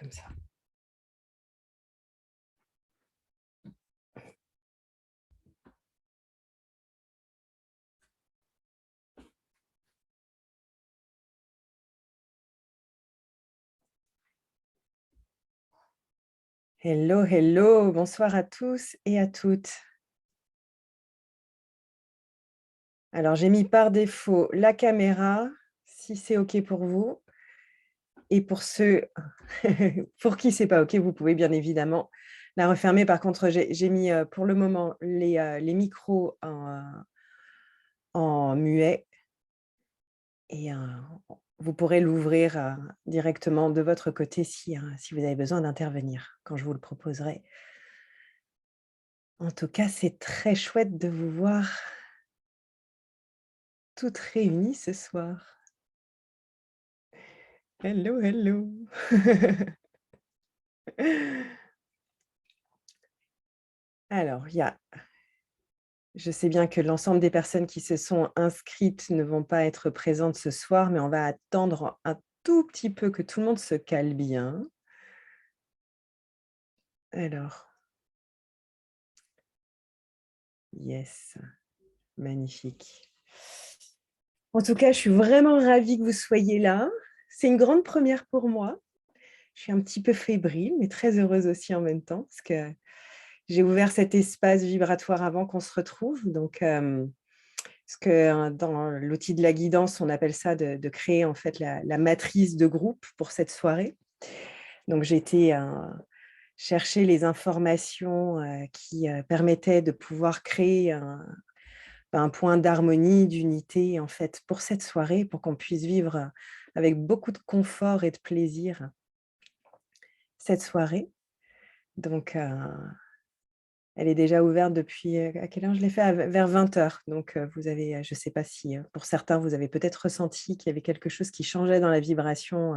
comme ça. Hello, hello, bonsoir à tous et à toutes. Alors, j'ai mis par défaut la caméra, si c'est OK pour vous. Et pour ceux pour qui c'est pas OK, vous pouvez bien évidemment la refermer. Par contre, j'ai mis, pour le moment les micros en muet et vous pourrez l'ouvrir, directement de votre côté si vous avez besoin d'intervenir, quand je vous le proposerai. En tout cas, c'est très chouette de vous voir toutes réunies ce soir. Hello, hello. Alors, je sais bien que l'ensemble des personnes qui se sont inscrites ne vont pas être présentes ce soir, mais on va attendre un tout petit peu que tout le monde se cale bien. Alors, yes, magnifique. En tout cas, je suis vraiment ravie que vous soyez là. C'est une grande première pour moi. Je suis un petit peu fébrile, mais très heureuse aussi en même temps, parce que j'ai ouvert cet espace vibratoire avant qu'on se retrouve. Donc, parce que dans l'outil de la guidance, on appelle ça de créer en fait la matrice de groupe pour cette soirée. Donc, j'ai été chercher les informations qui permettaient de pouvoir créer un point d'harmonie, d'unité en fait pour cette soirée, pour qu'on puisse vivre avec beaucoup de confort et de plaisir cette soirée. Donc, elle est déjà ouverte depuis, à quelle heure je l'ai fait? Vers 20h. Donc, vous avez, je ne sais pas si, pour certains, vous avez peut-être ressenti qu'il y avait quelque chose qui changeait dans la vibration,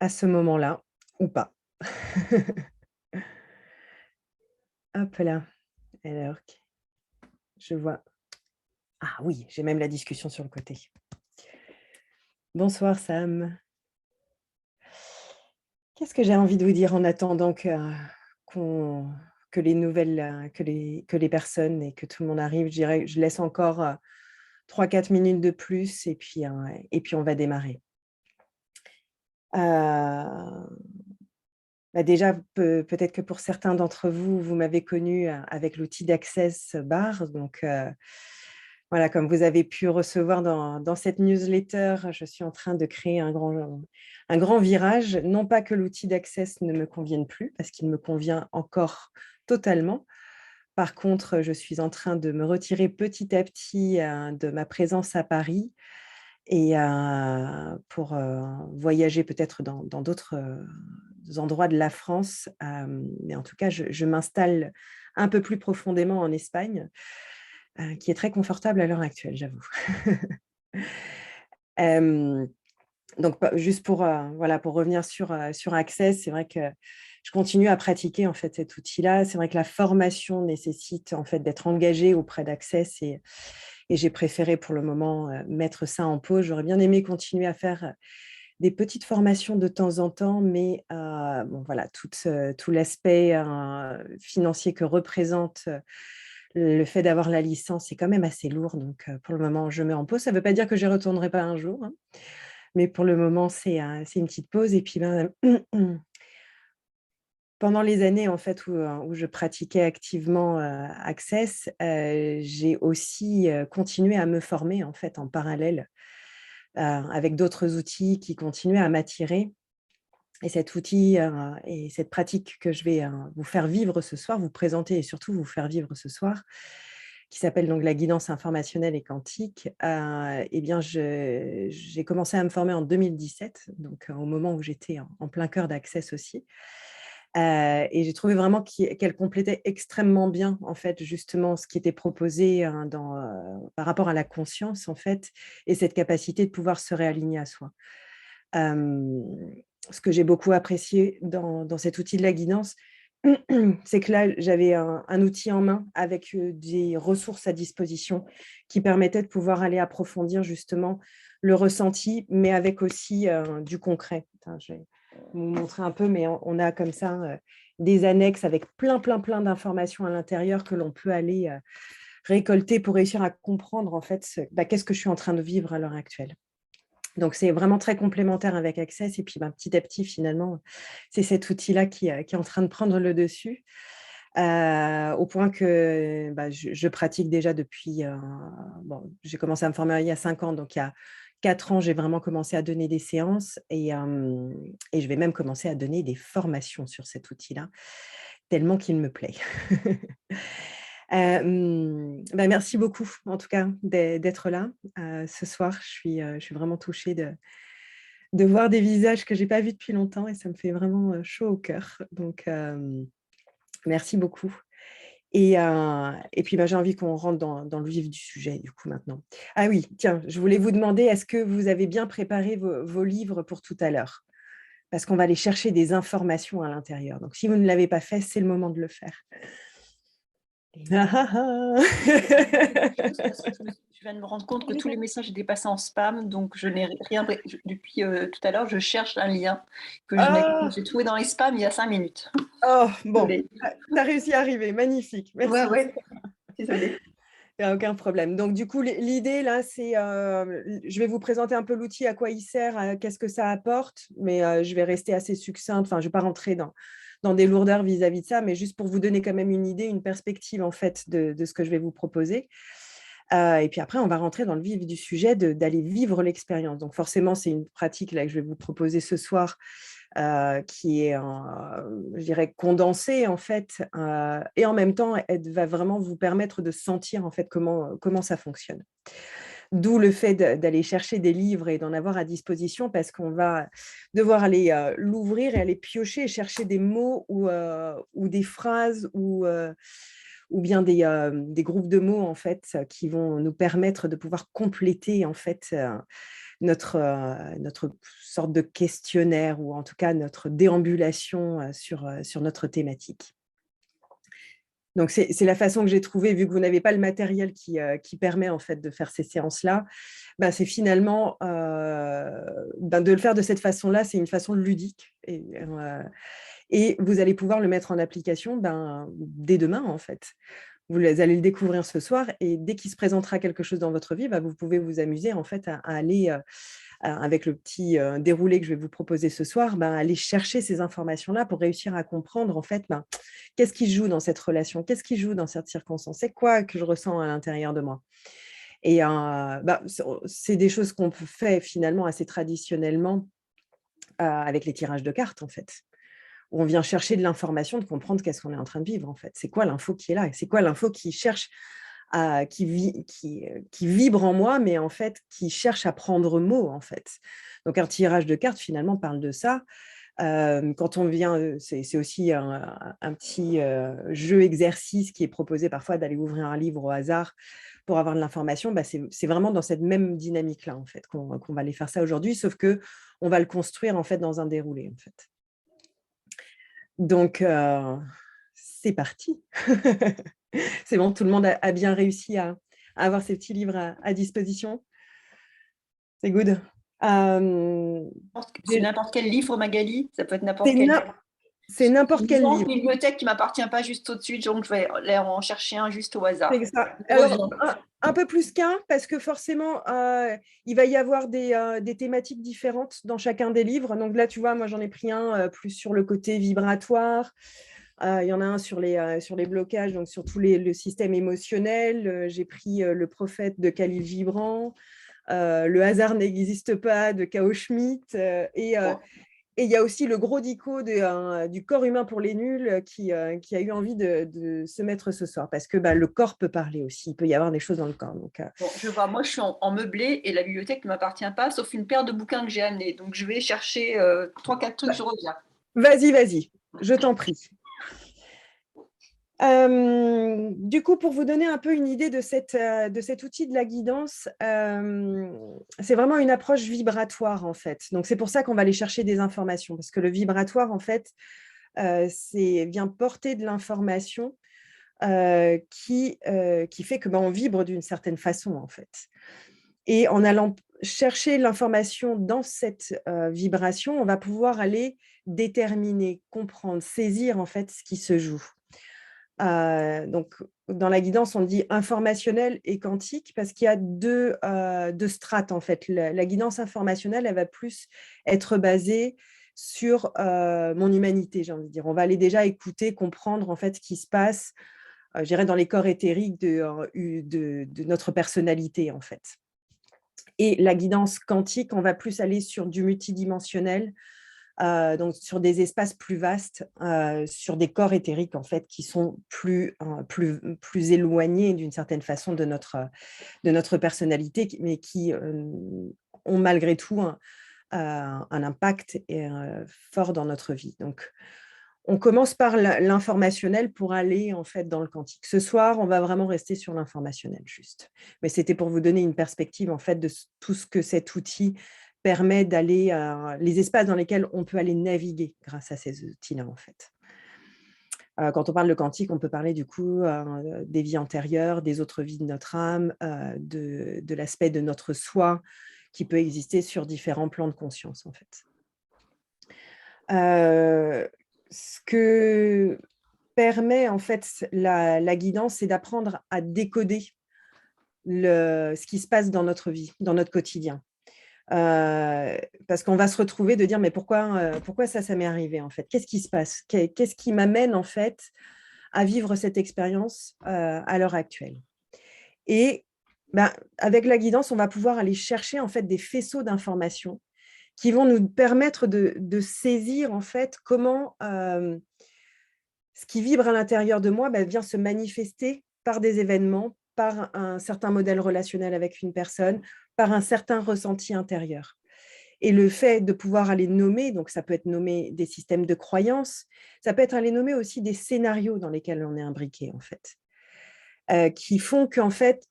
à ce moment-là ou pas. Hop là. Alors, je vois. Ah oui, j'ai même la discussion sur le côté. Bonsoir Sam. Qu'est-ce que j'ai envie de vous dire en attendant qu'on que les nouvelles, que les personnes et que tout le monde arrive? Je dirais, je laisse encore, 3-4 minutes de plus et puis on va démarrer. Bah, déjà, peut-être que pour certains d'entre vous, vous m'avez connue, avec l'outil d'Access Bar. Donc, voilà, comme vous avez pu recevoir dans cette newsletter, je suis en train de créer un grand virage. Non pas que l'outil d'Access ne me convienne plus, parce qu'il me convient encore totalement. Par contre, je suis en train de me retirer petit à petit, de ma présence à Paris et pour, voyager peut-être dans d'autres, endroits de la France. Mais en tout cas, je m'installe un peu plus profondément en Espagne, qui est très confortable à l'heure actuelle, j'avoue. Hem, donc juste pour, voilà, pour revenir sur Access, c'est vrai que je continue à pratiquer, en fait, cet outil-là. C'est vrai que la formation nécessite, en fait, d'être engagée auprès d'Access et j'ai préféré pour le moment, mettre ça en pause. J'aurais bien aimé continuer à faire des petites formations de temps en temps, mais bon voilà, tout l'aspect, financier que représente, le fait d'avoir la licence, c'est quand même assez lourd. Donc pour le moment, je mets en pause. Ça ne veut pas dire que j'y retournerai pas un jour, hein, mais pour le moment, c'est une petite pause et puis, ben, pendant les années, en fait, où je pratiquais activement, Access, j'ai aussi, continué à me former, en fait, en parallèle, avec d'autres outils qui continuaient à m'attirer. Et cet outil, et cette pratique que je vais, vous faire vivre ce soir, vous présenter et surtout vous faire vivre ce soir, qui s'appelle donc la guidance informationnelle et quantique, et bien j'ai commencé à me former en 2017, donc au moment où j'étais en plein cœur d'Access aussi. Et j'ai trouvé vraiment qu'elle complétait extrêmement bien, en fait, justement, ce qui était proposé, hein, par rapport à la conscience, en fait, et cette capacité de pouvoir se réaligner à soi. Hem, Ce que j'ai beaucoup apprécié dans cet outil de la guidance, c'est que là, j'avais un outil en main avec, des ressources à disposition qui permettaient de pouvoir aller approfondir justement le ressenti, mais avec aussi, du concret. Attends, je vais vous montrer un peu, mais on a comme ça des annexes avec plein d'informations à l'intérieur que l'on peut aller récolter pour réussir à comprendre en fait qu'est-ce que je suis en train de vivre à l'heure actuelle. Donc, c'est vraiment très complémentaire avec Access. Et puis, petit à petit, finalement, c'est cet outil-là qui est en train de prendre le dessus, au point que je pratique déjà depuis… j'ai commencé à me former il y a 5 ans, donc il y a 4 ans, j'ai vraiment commencé à donner des séances et je vais même commencer à donner des formations sur cet outil-là, tellement qu'il me plaît. Merci beaucoup, en tout cas, d'être là ce soir. Je suis vraiment touchée de voir des visages que je n'ai pas vus depuis longtemps et ça me fait vraiment chaud au cœur. Donc, merci beaucoup. Et puis, j'ai envie qu'on rentre dans le vif du sujet, du coup, maintenant. Ah oui, tiens, je voulais vous demander, est-ce que vous avez bien préparé vos livres pour tout à l'heure? Parce qu'on va aller chercher des informations à l'intérieur. Donc, si vous ne l'avez pas fait, c'est le moment de le faire. Je viens de me rendre compte que tous les messages étaient passés en spam, donc je n'ai rien depuis tout à l'heure. Je cherche un lien que j'ai trouvé dans les spams il y a 5 minutes. Oh, bon, tu as réussi à arriver, magnifique, merci. Ouais, désolée. Il n'y a aucun problème. Donc, du coup, l'idée, là, c'est… je vais vous présenter un peu l'outil, à quoi il sert, qu'est-ce que ça apporte, mais je vais rester assez succincte. Enfin, je ne vais pas rentrer dans des lourdeurs vis-à-vis de ça, mais juste pour vous donner quand même une idée, une perspective, en fait, de ce que je vais vous proposer. Et puis après, on va rentrer dans le vif du sujet d'aller vivre l'expérience. Donc, forcément, c'est une pratique là, que je vais vous proposer ce soir, qui est, je dirais, condensée en fait, et en même temps, elle va vraiment vous permettre de sentir en fait comment ça fonctionne. D'où le fait d'aller chercher des livres et d'en avoir à disposition, parce qu'on va devoir aller l'ouvrir et aller piocher et chercher des mots ou des phrases ou bien des groupes de mots en fait qui vont nous permettre de pouvoir compléter en fait notre sorte de questionnaire, ou en tout cas notre déambulation sur notre thématique. Donc, c'est la façon que j'ai trouvée, vu que vous n'avez pas le matériel qui permet en fait de faire ces séances-là, c'est finalement de le faire de cette façon-là, c'est une façon ludique. Et vous allez pouvoir le mettre en application dès demain, en fait. Vous allez le découvrir ce soir, et dès qu'il se présentera quelque chose dans votre vie, vous pouvez vous amuser en fait à aller, avec le petit déroulé que je vais vous proposer ce soir, aller chercher ces informations-là pour réussir à comprendre en fait qu'est-ce qui joue dans cette relation, qu'est-ce qui joue dans cette circonstance, c'est quoi que je ressens à l'intérieur de moi. Et c'est des choses qu'on fait finalement assez traditionnellement avec les tirages de cartes en fait, où on vient chercher de l'information, de comprendre qu'est-ce qu'on est en train de vivre en fait. C'est quoi l'info qui est là? C'est quoi l'info qui cherche qui vibre en moi, mais en fait, qui cherche à prendre mot, en fait. Donc, un tirage de cartes, finalement, parle de ça. Quand on vient, c'est aussi un petit jeu exercice qui est proposé parfois, d'aller ouvrir un livre au hasard pour avoir de l'information. C'est vraiment dans cette même dynamique-là, en fait, qu'on va aller faire ça aujourd'hui, sauf que on va le construire, en fait, dans un déroulé, en fait. Donc, c'est parti. C'est bon, tout le monde a bien réussi à avoir ces petits livres à disposition? C'est good. C'est n'importe quel livre, Magali. Ça peut être n'importe quel livre. C'est n'importe quel livre. Une bibliothèque qui ne m'appartient pas juste au-dessus, donc je vais aller en chercher un juste au hasard. C'est ça. Alors, un peu plus qu'un, parce que forcément, il va y avoir des thématiques différentes dans chacun des livres. Donc là, tu vois, moi, j'en ai pris un plus sur le côté vibratoire. Il y en a un sur les blocages, donc sur tout le système émotionnel. J'ai pris Le prophète de Khalil Gibran, Le hasard n'existe pas de Kao Schmitt, et il y a aussi le gros dico du corps humain pour les nuls qui a eu envie de se mettre ce soir, parce que le corps peut parler aussi, il peut y avoir des choses dans le corps. Donc, je vois, moi je suis en meublé et la bibliothèque ne m'appartient pas, sauf une paire de bouquins que j'ai amenés. Donc je vais chercher 3-4 trucs, je reviens. Vas-y, je t'en prie. Du coup, pour vous donner un peu une idée de cet outil de la guidance, c'est vraiment une approche vibratoire en fait. Donc, c'est pour ça qu'on va aller chercher des informations, parce que le vibratoire, en fait, vient porter de l'information qui fait que on vibre d'une certaine façon en fait. Et en allant chercher l'information dans cette vibration, on va pouvoir aller déterminer, comprendre, saisir en fait ce qui se joue. Donc, dans la guidance, on dit informationnel et quantique parce qu'il y a deux strates en fait. La guidance informationnelle, elle va plus être basée sur mon humanité, j'ai envie de dire. On va aller déjà écouter, comprendre en fait ce qui se passe, je dirais, dans les corps éthériques de notre personnalité en fait. Et la guidance quantique, on va plus aller sur du multidimensionnel, donc sur des espaces plus vastes, sur des corps éthériques en fait qui sont plus éloignés d'une certaine façon de notre personnalité, mais qui ont malgré tout un impact fort dans notre vie. Donc, on commence par l'informationnel pour aller en fait dans le quantique. Ce soir, on va vraiment rester sur l'informationnel juste. Mais c'était pour vous donner une perspective en fait de tout ce que cet outil permet d'aller, les espaces dans lesquels on peut aller naviguer grâce à ces outils-là en fait. Quand on parle de quantique, on peut parler du coup des vies antérieures, des autres vies de notre âme, de l'aspect de notre soi qui peut exister sur différents plans de conscience en fait. Ce que permet en fait la guidance, c'est d'apprendre à décoder ce qui se passe dans notre vie, dans notre quotidien. Parce qu'on va se retrouver de dire mais pourquoi ça m'est arrivé en fait? Qu'est-ce qui se passe? Qu'est-ce qui m'amène en fait à vivre cette expérience à l'heure actuelle? Et avec la guidance, on va pouvoir aller chercher en fait des faisceaux d'informations qui vont nous permettre de saisir en fait comment ce qui vibre à l'intérieur de moi vient se manifester par des événements, par un certain modèle relationnel avec une personne, par un certain ressenti intérieur. Et le fait de pouvoir aller nommer, donc ça peut être nommer des systèmes de croyances, ça peut être aller nommer aussi des scénarios dans lesquels on est imbriqué en fait, qui font qu'en fait,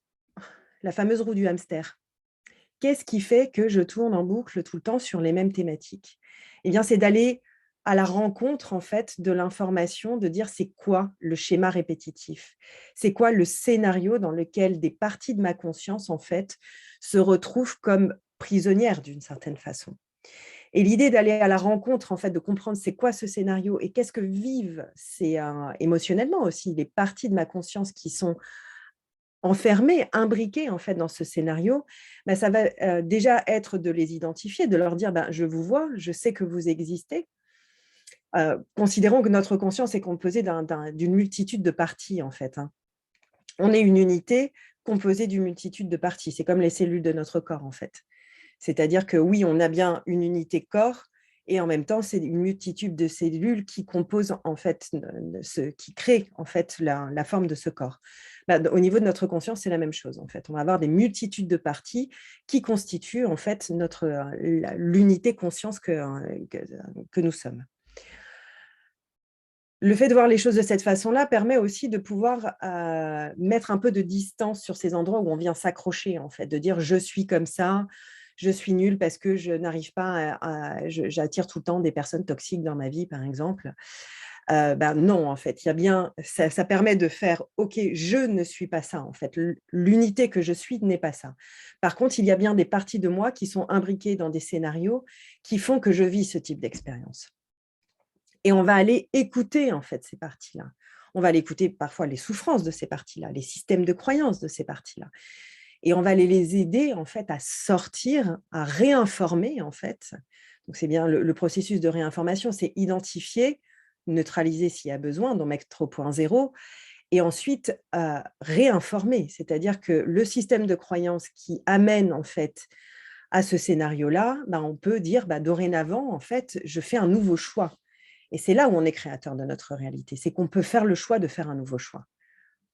la fameuse roue du hamster, qu'est-ce qui fait que je tourne en boucle tout le temps sur les mêmes thématiques? Eh bien, c'est d'aller à la rencontre, en fait, de l'information, de dire c'est quoi le schéma répétitif? C'est quoi le scénario dans lequel des parties de ma conscience, en fait, se retrouvent comme prisonnières d'une certaine façon? Et l'idée d'aller à la rencontre, en fait, de comprendre c'est quoi ce scénario et qu'est-ce que vivent émotionnellement aussi les parties de ma conscience qui sont enfermés, imbriqués en fait dans ce scénario, ça va déjà être de les identifier, de leur dire je vous vois, je sais que vous existez. Considérons que notre conscience est composée d'une multitude de parties en fait. Hein. On est une unité composée d'une multitude de parties. C'est comme les cellules de notre corps en fait. C'est-à-dire que oui, on a bien une unité corps, et en même temps, c'est une multitude de cellules qui composent en fait, qui créent en fait la forme de ce corps. Au niveau de notre conscience, c'est la même chose en fait. On va avoir des multitudes de parties qui constituent en fait l'unité conscience que nous sommes. Le fait de voir les choses de cette façon-là permet aussi de pouvoir mettre un peu de distance sur ces endroits où on vient s'accrocher, en fait, de dire je suis comme ça, je suis nulle parce que je n'arrive pas j'attire tout le temps des personnes toxiques dans ma vie, par exemple. Non, en fait, il y a bien, ça permet de faire ok, je ne suis pas ça, en fait. L'unité que je suis n'est pas ça. Par contre, il y a bien des parties de moi qui sont imbriquées dans des scénarios qui font que je vis ce type d'expérience. Et on va aller écouter en fait ces parties-là. On va aller écouter parfois les souffrances de ces parties-là, les systèmes de croyances de ces parties-là. Et on va aller les aider en fait à sortir, à réinformer en fait. Donc c'est bien le processus de réinformation, c'est identifier, neutraliser s'il y a besoin, donc mettre au point zéro, et ensuite réinformer. C'est-à-dire que le système de croyances qui amène en fait à ce scénario-là, on peut dire dorénavant en fait, je fais un nouveau choix. Et c'est là où on est créateur de notre réalité, c'est qu'on peut faire le choix de faire un nouveau choix.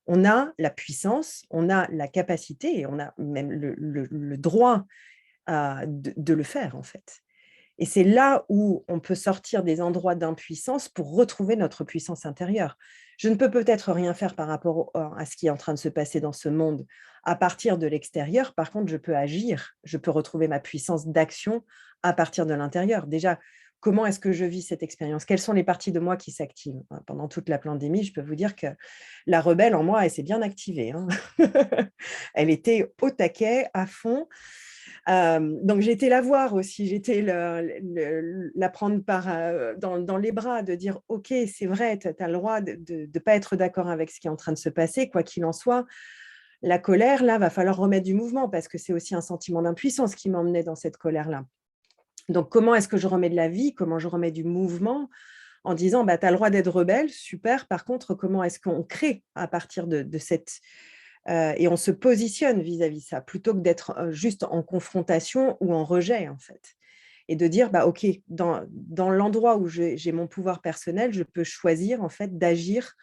On a la puissance, on a la capacité et on a même le droit de le faire en fait. Et c'est là où on peut sortir des endroits d'impuissance pour retrouver notre puissance intérieure. Je ne peux peut-être rien faire par rapport à ce qui est en train de se passer dans ce monde à partir de l'extérieur. Par contre, je peux agir, je peux retrouver ma puissance d'action à partir de l'intérieur. Déjà, comment est-ce que je vis cette expérience? Quelles sont les parties de moi qui s'activent? Pendant toute la pandémie, je peux vous dire que la rebelle en moi, elle s'est bien activée. Hein. Elle était au taquet, à fond. Donc, j'étais la voir aussi, j'étais la prendre dans les bras, de dire, OK, c'est vrai, tu as le droit de ne pas être d'accord avec ce qui est en train de se passer, quoi qu'il en soit. La colère, là, va falloir remettre du mouvement parce que c'est aussi un sentiment d'impuissance qui m'emmenait dans cette colère-là. Donc, comment est-ce que je remets de la vie? Comment je remets du mouvement? En disant, bah, tu as le droit d'être rebelle, super. Par contre, comment est-ce qu'on crée à partir de cette... et on se positionne vis-à-vis de ça, plutôt que d'être juste en confrontation ou en rejet, en fait. Et de dire, bah, OK, dans l'endroit où j'ai mon pouvoir personnel, je peux choisir, en fait, d'agir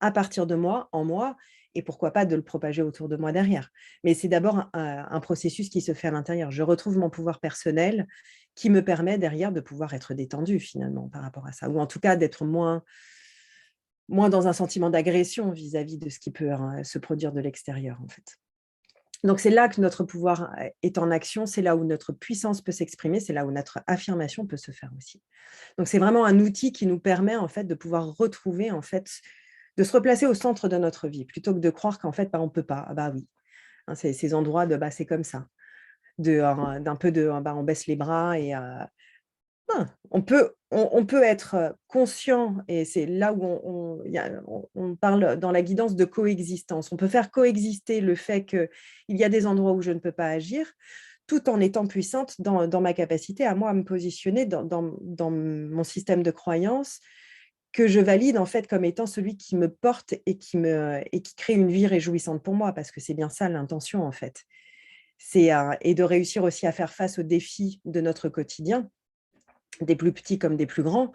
à partir de moi, en moi, et pourquoi pas de le propager autour de moi derrière. Mais c'est d'abord un processus qui se fait à l'intérieur. Je retrouve mon pouvoir personnel qui me permet derrière de pouvoir être détendue finalement par rapport à ça, ou en tout cas d'être moins dans un sentiment d'agression vis-à-vis de ce qui peut se produire de l'extérieur en fait. Donc c'est là que notre pouvoir est en action, c'est là où notre puissance peut s'exprimer, c'est là où notre affirmation peut se faire aussi. Donc c'est vraiment un outil qui nous permet en fait de pouvoir retrouver en fait, de se replacer au centre de notre vie, plutôt que de croire qu'en fait, bah, on ne peut pas. Ah bah oui, hein, c'est ces endroits de bah, c'est comme ça, d'un peu de bah, on baisse les bras et on peut être conscient, et c'est là où on parle dans la guidance de coexistence. On peut faire coexister le fait qu'il y a des endroits où je ne peux pas agir, tout en étant puissante dans ma capacité à moi à me positionner dans mon système de croyance que je valide en fait comme étant celui qui me porte et qui crée une vie réjouissante pour moi, parce que c'est bien ça l'intention en fait. Et de réussir aussi à faire face aux défis de notre quotidien, des plus petits comme des plus grands,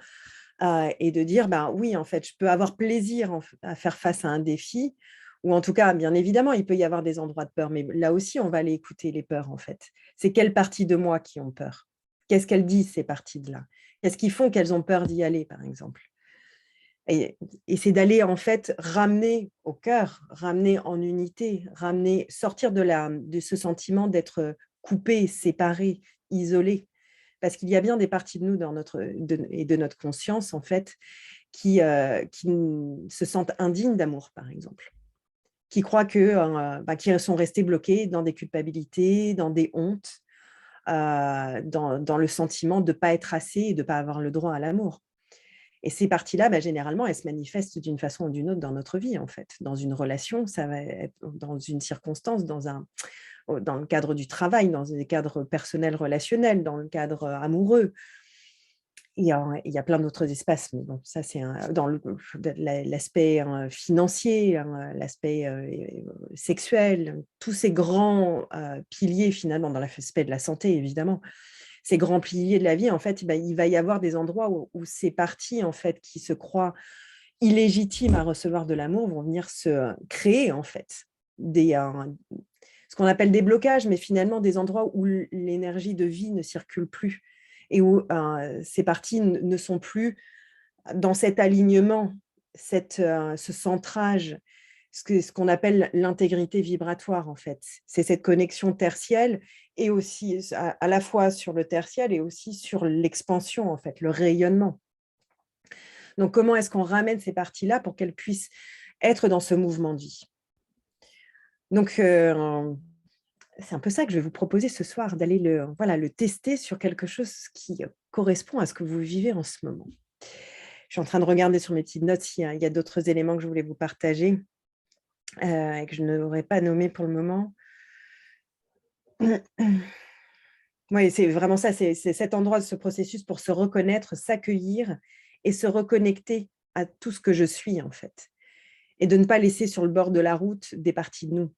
et de dire, ben oui, en fait, je peux avoir plaisir à faire face à un défi, ou en tout cas, bien évidemment, il peut y avoir des endroits de peur, mais là aussi, on va aller écouter les peurs, en fait. C'est quelles parties de moi qui ont peur? Qu'est-ce qu'elles disent, ces parties-là? Qu'est-ce qui font qu'elles ont peur d'y aller, par exemple? Et, et c'est d'aller, en fait, ramener au cœur, ramener en unité, sortir de ce sentiment d'être coupé, séparé, isolé. Parce qu'il y a bien des parties de nous et de notre conscience, en fait, qui se sentent indignes d'amour, par exemple, qui croient qu'ils sont restés bloqués dans des culpabilités, dans des hontes, dans le sentiment de ne pas être assez et de ne pas avoir le droit à l'amour. Et ces parties-là, généralement, elles se manifestent d'une façon ou d'une autre dans notre vie, en fait. Dans une relation, ça va être dans une circonstance, dans le cadre du travail, dans des cadres personnels, relationnels, dans le cadre amoureux. Il y a plein d'autres espaces, mais bon, ça, c'est dans l'aspect financier, l'aspect sexuel, tous ces grands piliers, finalement, dans l'aspect de la santé, évidemment. Ces grands piliers de la vie, en fait, il va y avoir des endroits où ces parties, en fait, qui se croient illégitimes à recevoir de l'amour vont venir se créer, en fait, ce qu'on appelle des blocages, mais finalement des endroits où l'énergie de vie ne circule plus et où ces parties ne sont plus dans cet alignement, ce centrage, ce qu'on appelle l'intégrité vibratoire, en fait. C'est cette connexion tertielle, et aussi à la fois sur le tertiel et aussi sur l'expansion, en fait, le rayonnement. Donc, comment est-ce qu'on ramène ces parties-là pour qu'elles puissent être dans ce mouvement de vie? Donc, c'est un peu ça que je vais vous proposer ce soir, d'aller le tester sur quelque chose qui correspond à ce que vous vivez en ce moment. Je suis en train de regarder sur mes petites notes s'il y a d'autres éléments que je voulais vous partager et que je n'aurais pas nommés pour le moment. Oui, c'est vraiment ça, c'est cet endroit de ce processus pour se reconnaître, s'accueillir et se reconnecter à tout ce que je suis, en fait. Et de ne pas laisser sur le bord de la route des parties de nous.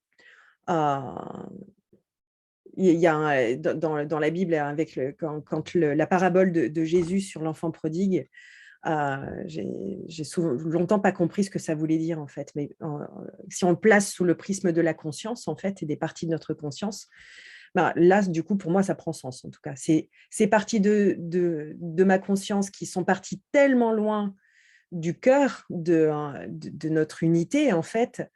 Il y a dans la Bible, avec quand la parabole de Jésus sur l'enfant prodigue, j'ai longtemps pas compris ce que ça voulait dire, en fait. Mais si on le place sous le prisme de la conscience, en fait, et des parties de notre conscience, là, du coup, pour moi, ça prend sens, en tout cas. Ces parties de ma conscience qui sont parties tellement loin du cœur de notre unité, en fait,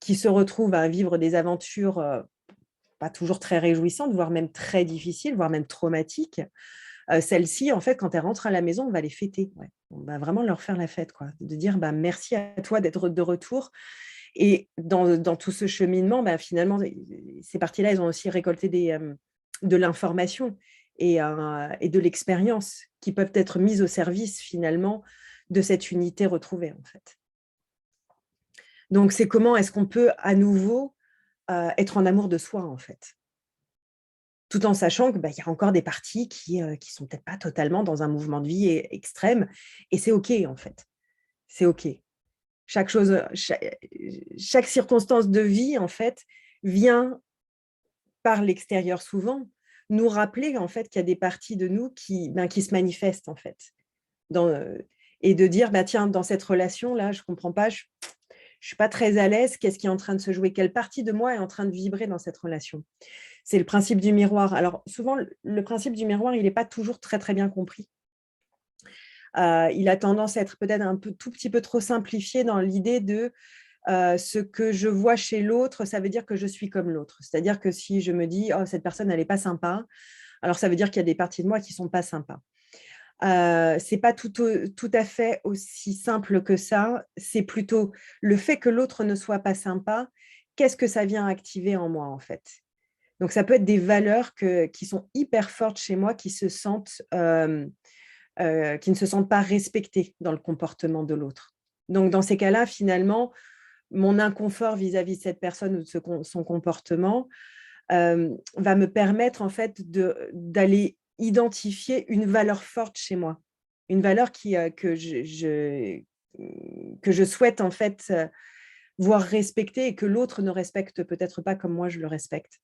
qui se retrouvent à vivre des aventures pas toujours très réjouissantes, voire même très difficiles, voire même traumatiques. Celles-ci, en fait, quand elles rentrent à la maison, on va les fêter. Ouais. On va vraiment leur faire la fête, quoi. De dire merci à toi d'être de retour. Et dans tout ce cheminement, finalement, ces parties-là, elles ont aussi récolté de l'information et de l'expérience qui peuvent être mises au service finalement de cette unité retrouvée en fait. Donc c'est comment est-ce qu'on peut à nouveau être en amour de soi en fait, tout en sachant que il y a encore des parties qui sont peut-être pas totalement dans un mouvement de vie extrême, et c'est ok en fait, c'est ok. Chaque circonstance de vie en fait vient par l'extérieur souvent, nous rappeler en fait qu'il y a des parties de nous qui se manifestent en fait. Et de dire, tiens, dans cette relation-là, je ne comprends pas, je ne suis pas très à l'aise, qu'est-ce qui est en train de se jouer? Quelle partie de moi est en train de vibrer dans cette relation? C'est le principe du miroir. Alors souvent, le principe du miroir, il n'est pas toujours très, très bien compris. Il a tendance à être peut-être tout petit peu trop simplifié dans l'idée de ce que je vois chez l'autre, ça veut dire que je suis comme l'autre. C'est-à-dire que si je me dis: «Oh, cette personne, elle n'est pas sympa», alors ça veut dire qu'il y a des parties de moi qui ne sont pas sympas. C'est pas tout à fait aussi simple que ça. C'est plutôt le fait que l'autre ne soit pas sympa, qu'est-ce que ça vient activer en moi, en fait? Donc ça peut être des valeurs qui sont hyper fortes chez moi, qui ne se sentent pas respectées dans le comportement de l'autre. Donc dans ces cas-là, finalement, mon inconfort vis-à-vis de cette personne ou de son comportement va me permettre en fait d'aller identifier une valeur forte chez moi, une valeur que je souhaite en fait voir respecter et que l'autre ne respecte peut-être pas comme moi je le respecte.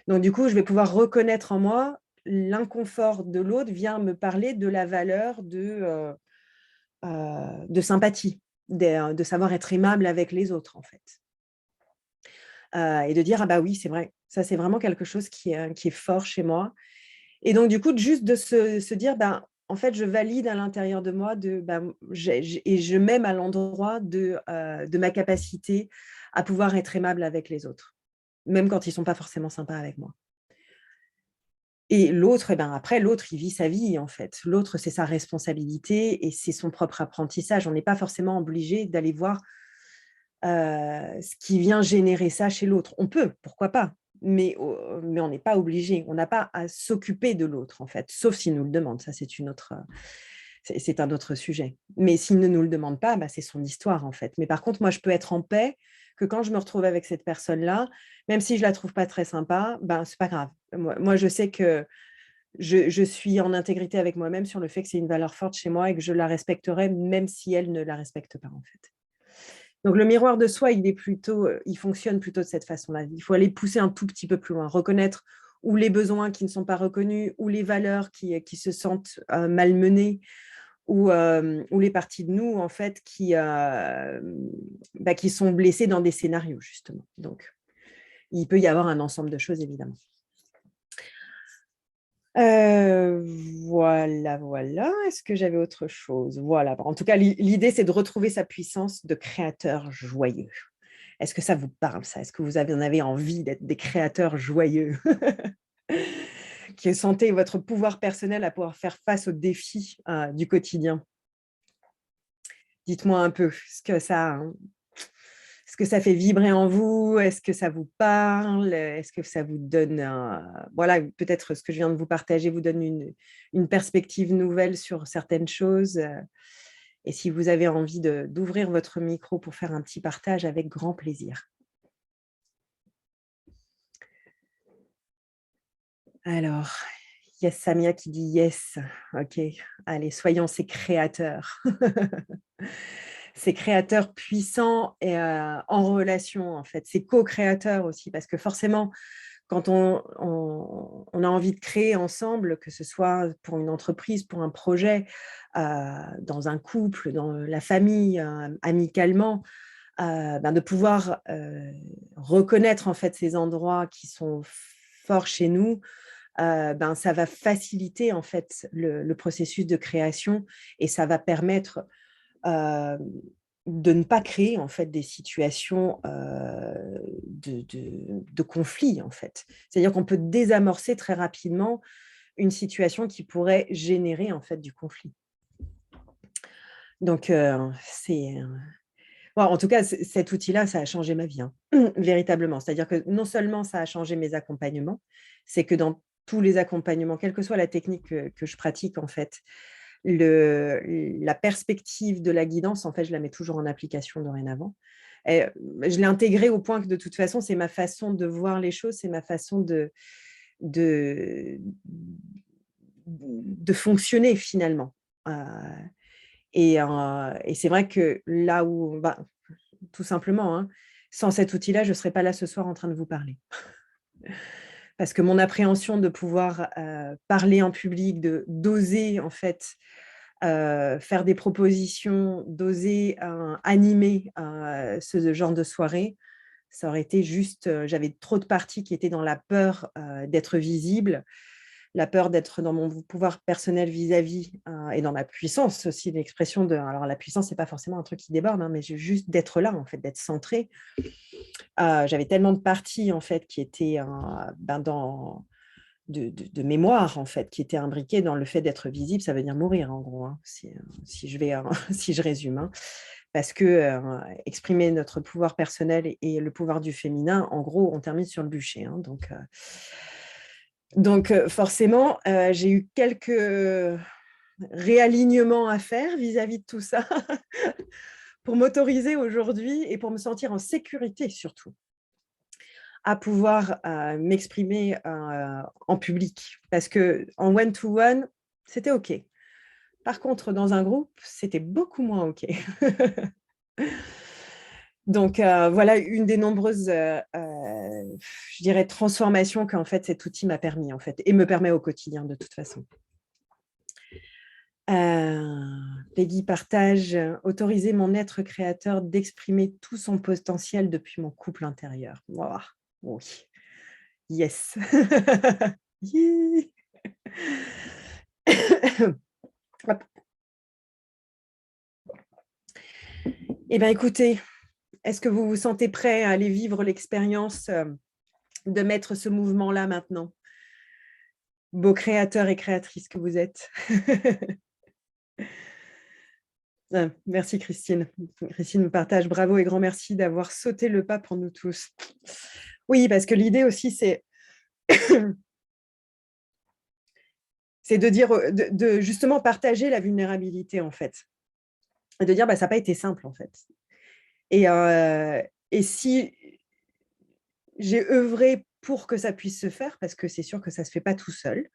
Donc du coup, je vais pouvoir reconnaître en moi l'inconfort de l'autre vient me parler de la valeur de sympathie, de savoir être aimable avec les autres en fait. Et de dire: «Ah bah oui, c'est vrai, ça c'est vraiment quelque chose qui est fort chez moi». Et donc du coup, juste de se dire: en fait, je valide à l'intérieur de moi et je m'aime à l'endroit de ma capacité à pouvoir être aimable avec les autres, même quand ils ne sont pas forcément sympas avec moi. Et l'autre, après l'autre, il vit sa vie en fait. L'autre, c'est sa responsabilité et c'est son propre apprentissage. On n'est pas forcément obligé d'aller voir ce qui vient générer ça chez l'autre. On peut, pourquoi pas, mais on n'est pas obligé. On n'a pas à s'occuper de l'autre, en fait, sauf s'il nous le demande. Ça, c'est un autre sujet. Mais s'il ne nous le demande pas, c'est son histoire, en fait. Mais par contre, moi, je peux être en paix que quand je me retrouve avec cette personne-là, même si je la trouve pas très sympa, c'est pas grave. Moi, je sais que je suis en intégrité avec moi-même sur le fait que c'est une valeur forte chez moi et que je la respecterai même si elle ne la respecte pas, en fait. Donc le miroir de soi, il fonctionne plutôt de cette façon-là. Il faut aller pousser un tout petit peu plus loin, reconnaître ou les besoins qui ne sont pas reconnus, ou les valeurs qui se sentent malmenées, ou les parties de nous en fait qui sont blessées dans des scénarios justement. Donc il peut y avoir un ensemble de choses évidemment. Voilà. Est-ce que j'avais autre chose? Voilà. En tout cas, l'idée, c'est de retrouver sa puissance de créateur joyeux. Est-ce que ça vous parle, ça? Est-ce que vous en avez envie d'être des créateurs joyeux? Qui sentez votre pouvoir personnel à pouvoir faire face aux défis du quotidien? Dites-moi un peu ce que ça fait vibrer en vous? Est-ce que ça vous parle? Est-ce que ça vous donne voilà, peut-être ce que je viens de vous partager vous donne une perspective nouvelle sur certaines choses? Et si vous avez envie d'ouvrir votre micro pour faire un petit partage, avec grand plaisir. Alors, il y a Samia qui dit: «Yes». OK, allez, soyons ces créateurs. Ces créateurs puissants et en relation, en fait. Ces co-créateurs aussi, parce que forcément, quand on a envie de créer ensemble, que ce soit pour une entreprise, pour un projet, dans un couple, dans la famille, amicalement, de pouvoir, reconnaître en fait ces endroits qui sont forts chez nous, ça va faciliter en fait le processus de création et ça va permettre, heu, de ne pas créer en fait des situations, de conflit en fait. C'est-à-dire qu'on peut désamorcer très rapidement une situation qui pourrait générer en fait du conflit. Donc en tout cas, cet outil-là, ça a changé ma vie, hein, véritablement. C'est-à-dire que non seulement ça a changé mes accompagnements, c'est que dans tous les accompagnements, quelle que soit la technique que je pratique, en fait, la perspective de la guidance, en fait, je la mets toujours en application dorénavant. Et je l'ai intégrée au point que de toute façon, c'est ma façon de voir les choses, c'est ma façon de fonctionner finalement. Et c'est vrai que là où, tout simplement, hein, sans cet outil-là, je ne serais pas là ce soir en train de vous parler. Parce que mon appréhension de pouvoir parler en public, d'oser en fait faire des propositions, d'oser animer ce genre de soirée, ça aurait été juste, j'avais trop de parties qui étaient dans la peur d'être visible, la peur d'être dans mon pouvoir personnel vis-à-vis et dans ma puissance aussi, l'expression de… Alors la puissance, c'est pas forcément un truc qui déborde, hein, mais juste d'être là, en fait, d'être centrée. J'avais tellement de parties, en fait, qui étaient dans… De mémoire, en fait, qui étaient imbriquées dans le fait d'être visible, ça veut dire mourir, en gros, hein, si je résume. Hein. Parce que exprimer notre pouvoir personnel et le pouvoir du féminin, en gros, on termine sur le bûcher. Hein, donc forcément, j'ai eu quelques réalignements à faire vis-à-vis de tout ça pour m'autoriser aujourd'hui et pour me sentir en sécurité surtout à pouvoir m'exprimer en public. Parce qu'en one-to-one, c'était OK. Par contre, dans un groupe, c'était beaucoup moins OK. Donc, voilà une des nombreuses, je dirais, transformations qu'en fait, cet outil m'a permis, en fait, et me permet au quotidien, de toute façon. Peggy partage « Autoriser mon être créateur d'exprimer tout son potentiel depuis mon couple intérieur. » Wow. Oui. Yes. Hop. Eh bien, écoutez, est-ce que vous vous sentez prêt à aller vivre l'expérience de mettre ce mouvement-là maintenant? Beau créateur et créatrice que vous êtes. Merci Christine. Christine me partage bravo et grand merci d'avoir sauté le pas pour nous tous. Oui, parce que l'idée aussi, c'est de dire, de justement partager la vulnérabilité en fait. Et de dire, ça n'a pas été simple en fait. Et si j'ai œuvré pour que ça puisse se faire, parce que c'est sûr que ça ne se fait pas tout seul,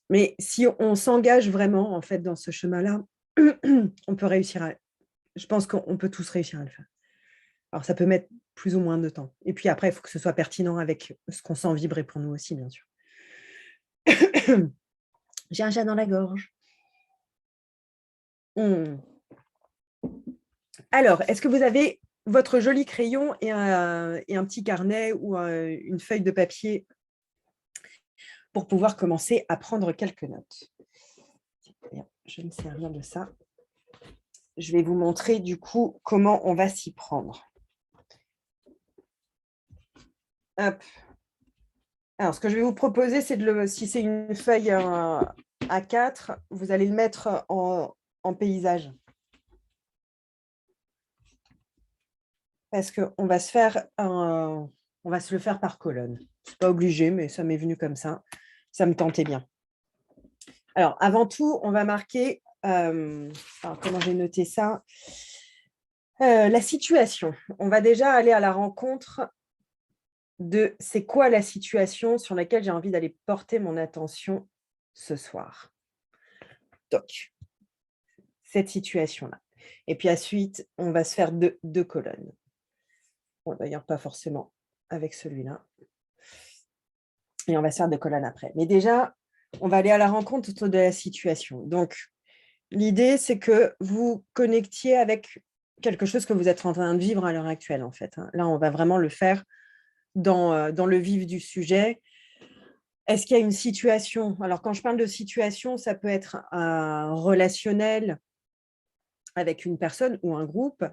mais si on s'engage vraiment en fait dans ce chemin-là, on peut réussir je pense qu'on peut tous réussir à le faire. Alors ça peut mettre plus ou moins de temps. Et puis après, il faut que ce soit pertinent avec ce qu'on sent vibrer pour nous aussi, bien sûr. J'ai un chat dans la gorge. Alors, est-ce que vous avez votre joli crayon et un petit carnet ou une feuille de papier pour pouvoir commencer à prendre quelques notes? Je ne sais rien de ça. Je vais vous montrer du coup comment on va s'y prendre. Hop. Alors, ce que je vais vous proposer, c'est si c'est une feuille A4, vous allez le mettre en paysage. Parce qu'on va on va se le faire par colonne. Ce n'est pas obligé, mais ça m'est venu comme ça. Ça me tentait bien. Alors, avant tout, on va marquer, comment j'ai noté ça, la situation. On va déjà aller à la rencontre de c'est quoi la situation sur laquelle j'ai envie d'aller porter mon attention ce soir. Donc, cette situation-là. Et puis ensuite, on va se faire deux colonnes. Bon, d'ailleurs, pas forcément avec celui-là. Et on va se faire deux colonnes après. Mais déjà, on va aller à la rencontre de la situation. Donc, l'idée, c'est que vous connectiez avec quelque chose que vous êtes en train de vivre à l'heure actuelle, en fait. Là, on va vraiment le faire dans le vif du sujet. Est-ce qu'il y a une situation? Alors, quand je parle de situation, ça peut être un relationnel avec une personne ou un groupe,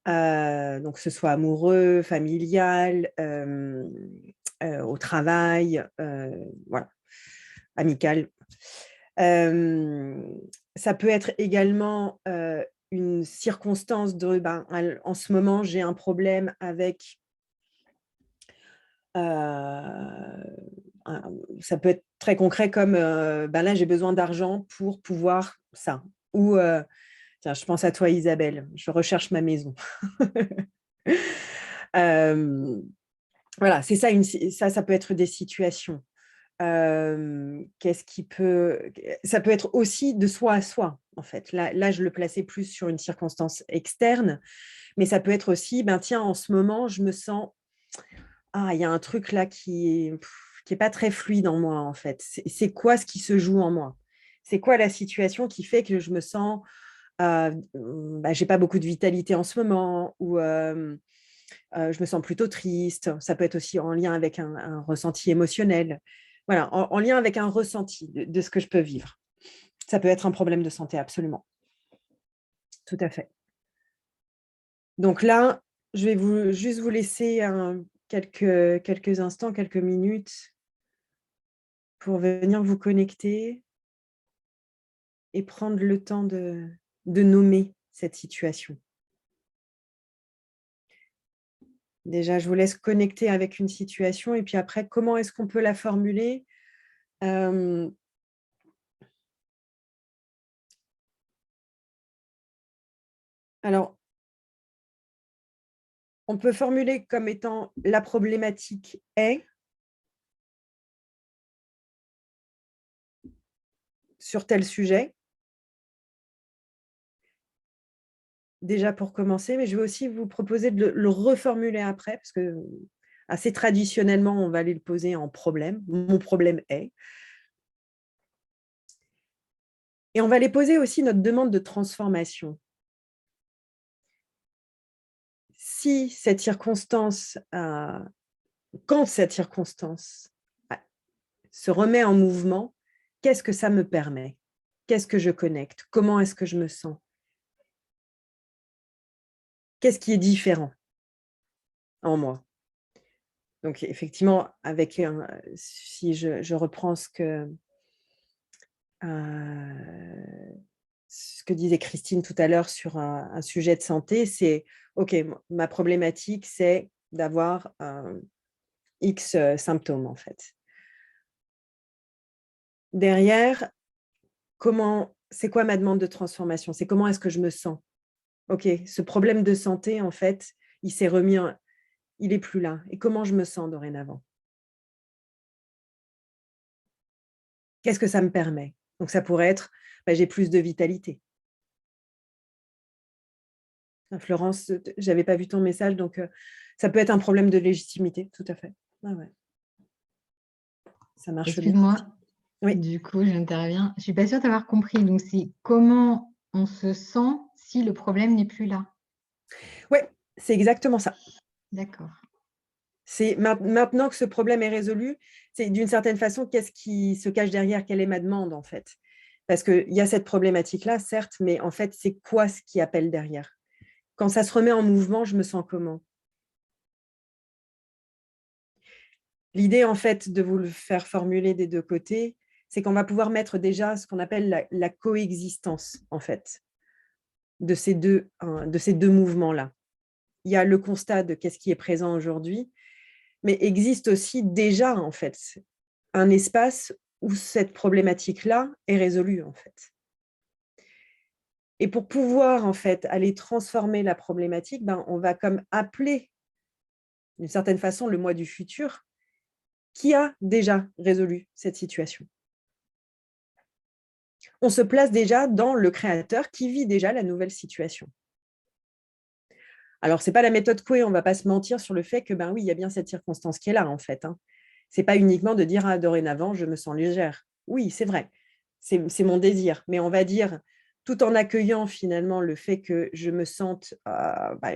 donc que ce soit amoureux, familial, au travail, voilà, amical. Ça peut être également une circonstance de en ce moment, j'ai un problème avec un ça peut être très concret comme là, j'ai besoin d'argent pour pouvoir ça. Ou, tiens, je pense à toi, Isabelle, je recherche ma maison. Voilà, c'est ça, ça peut être des situations. Qu'est-ce qui peut... Ça peut être aussi de soi à soi, en fait. Là, je le plaçais plus sur une circonstance externe, mais ça peut être aussi, tiens, en ce moment, je me sens... Ah, il y a un truc là qui est pas très fluide en moi, en fait. C'est quoi ce qui se joue en moi? C'est quoi la situation qui fait que je me sens... j'ai pas beaucoup de vitalité en ce moment, ou je me sens plutôt triste. Ça peut être aussi en lien avec un ressenti émotionnel. Voilà, en lien avec un ressenti de ce que je peux vivre. Ça peut être un problème de santé, absolument. Tout à fait. Donc là, je vais juste vous laisser quelques instants, quelques minutes pour venir vous connecter et prendre le temps de nommer cette situation. Déjà, je vous laisse connecter avec une situation et puis après, comment est-ce qu'on peut la formuler? Alors, on peut formuler comme étant la problématique est sur tel sujet, déjà pour commencer, mais je vais aussi vous proposer de le reformuler après, parce que assez traditionnellement, on va aller le poser en problème. Mon problème est. Et on va aller poser aussi notre demande de transformation. Si cette circonstance, quand cette circonstance se remet en mouvement, qu'est-ce que ça me permet? Qu'est-ce que je connecte? Comment est-ce que je me sens? Qu'est-ce qui est différent en moi? Donc effectivement, si je reprends ce que disait Christine tout à l'heure sur un sujet de santé, c'est OK, ma problématique, c'est d'avoir X symptômes en fait. Derrière, c'est quoi ma demande de transformation? C'est comment est-ce que je me sens? OK, ce problème de santé, en fait, il s'est remis, il est plus là. Et comment je me sens dorénavant? Qu'est-ce que ça me permet? Donc ça pourrait être, j'ai plus de vitalité. Florence, j'avais pas vu ton message, donc ça peut être un problème de légitimité, tout à fait. Ah ouais. Ça marche bien. Excuse-moi, Oui. du coup, j'interviens. Je suis pas sûre d'avoir compris. Donc, c'est comment on se sent si le problème n'est plus là? Oui, c'est exactement ça. D'accord. C'est maintenant que ce problème est résolu, c'est d'une certaine façon, qu'est-ce qui se cache derrière? Quelle est ma demande, en fait? Parce qu'il y a cette problématique-là, certes, mais en fait, c'est quoi ce qui appelle derrière? Quand ça se remet en mouvement, je me sens comment? L'idée, en fait, de vous le faire formuler des deux côtés, c'est qu'on va pouvoir mettre déjà ce qu'on appelle la coexistence, en fait, de ces deux mouvements-là. Il y a le constat de qu'est-ce qui est présent aujourd'hui, mais existe aussi déjà, en fait, un espace où cette problématique-là est résolue, en fait. Et pour pouvoir, en fait, aller transformer la problématique, on va comme appeler, d'une certaine façon, le moi du futur qui a déjà résolu cette situation. On se place déjà dans le créateur qui vit déjà la nouvelle situation. Alors, ce n'est pas la méthode Coué, on ne va pas se mentir sur le fait que, oui, il y a bien cette circonstance qui est là, en fait. Ce n'est pas uniquement de dire, dorénavant, je me sens légère. Oui, c'est vrai, c'est mon désir. Mais on va dire, tout en accueillant finalement le fait que je me sente,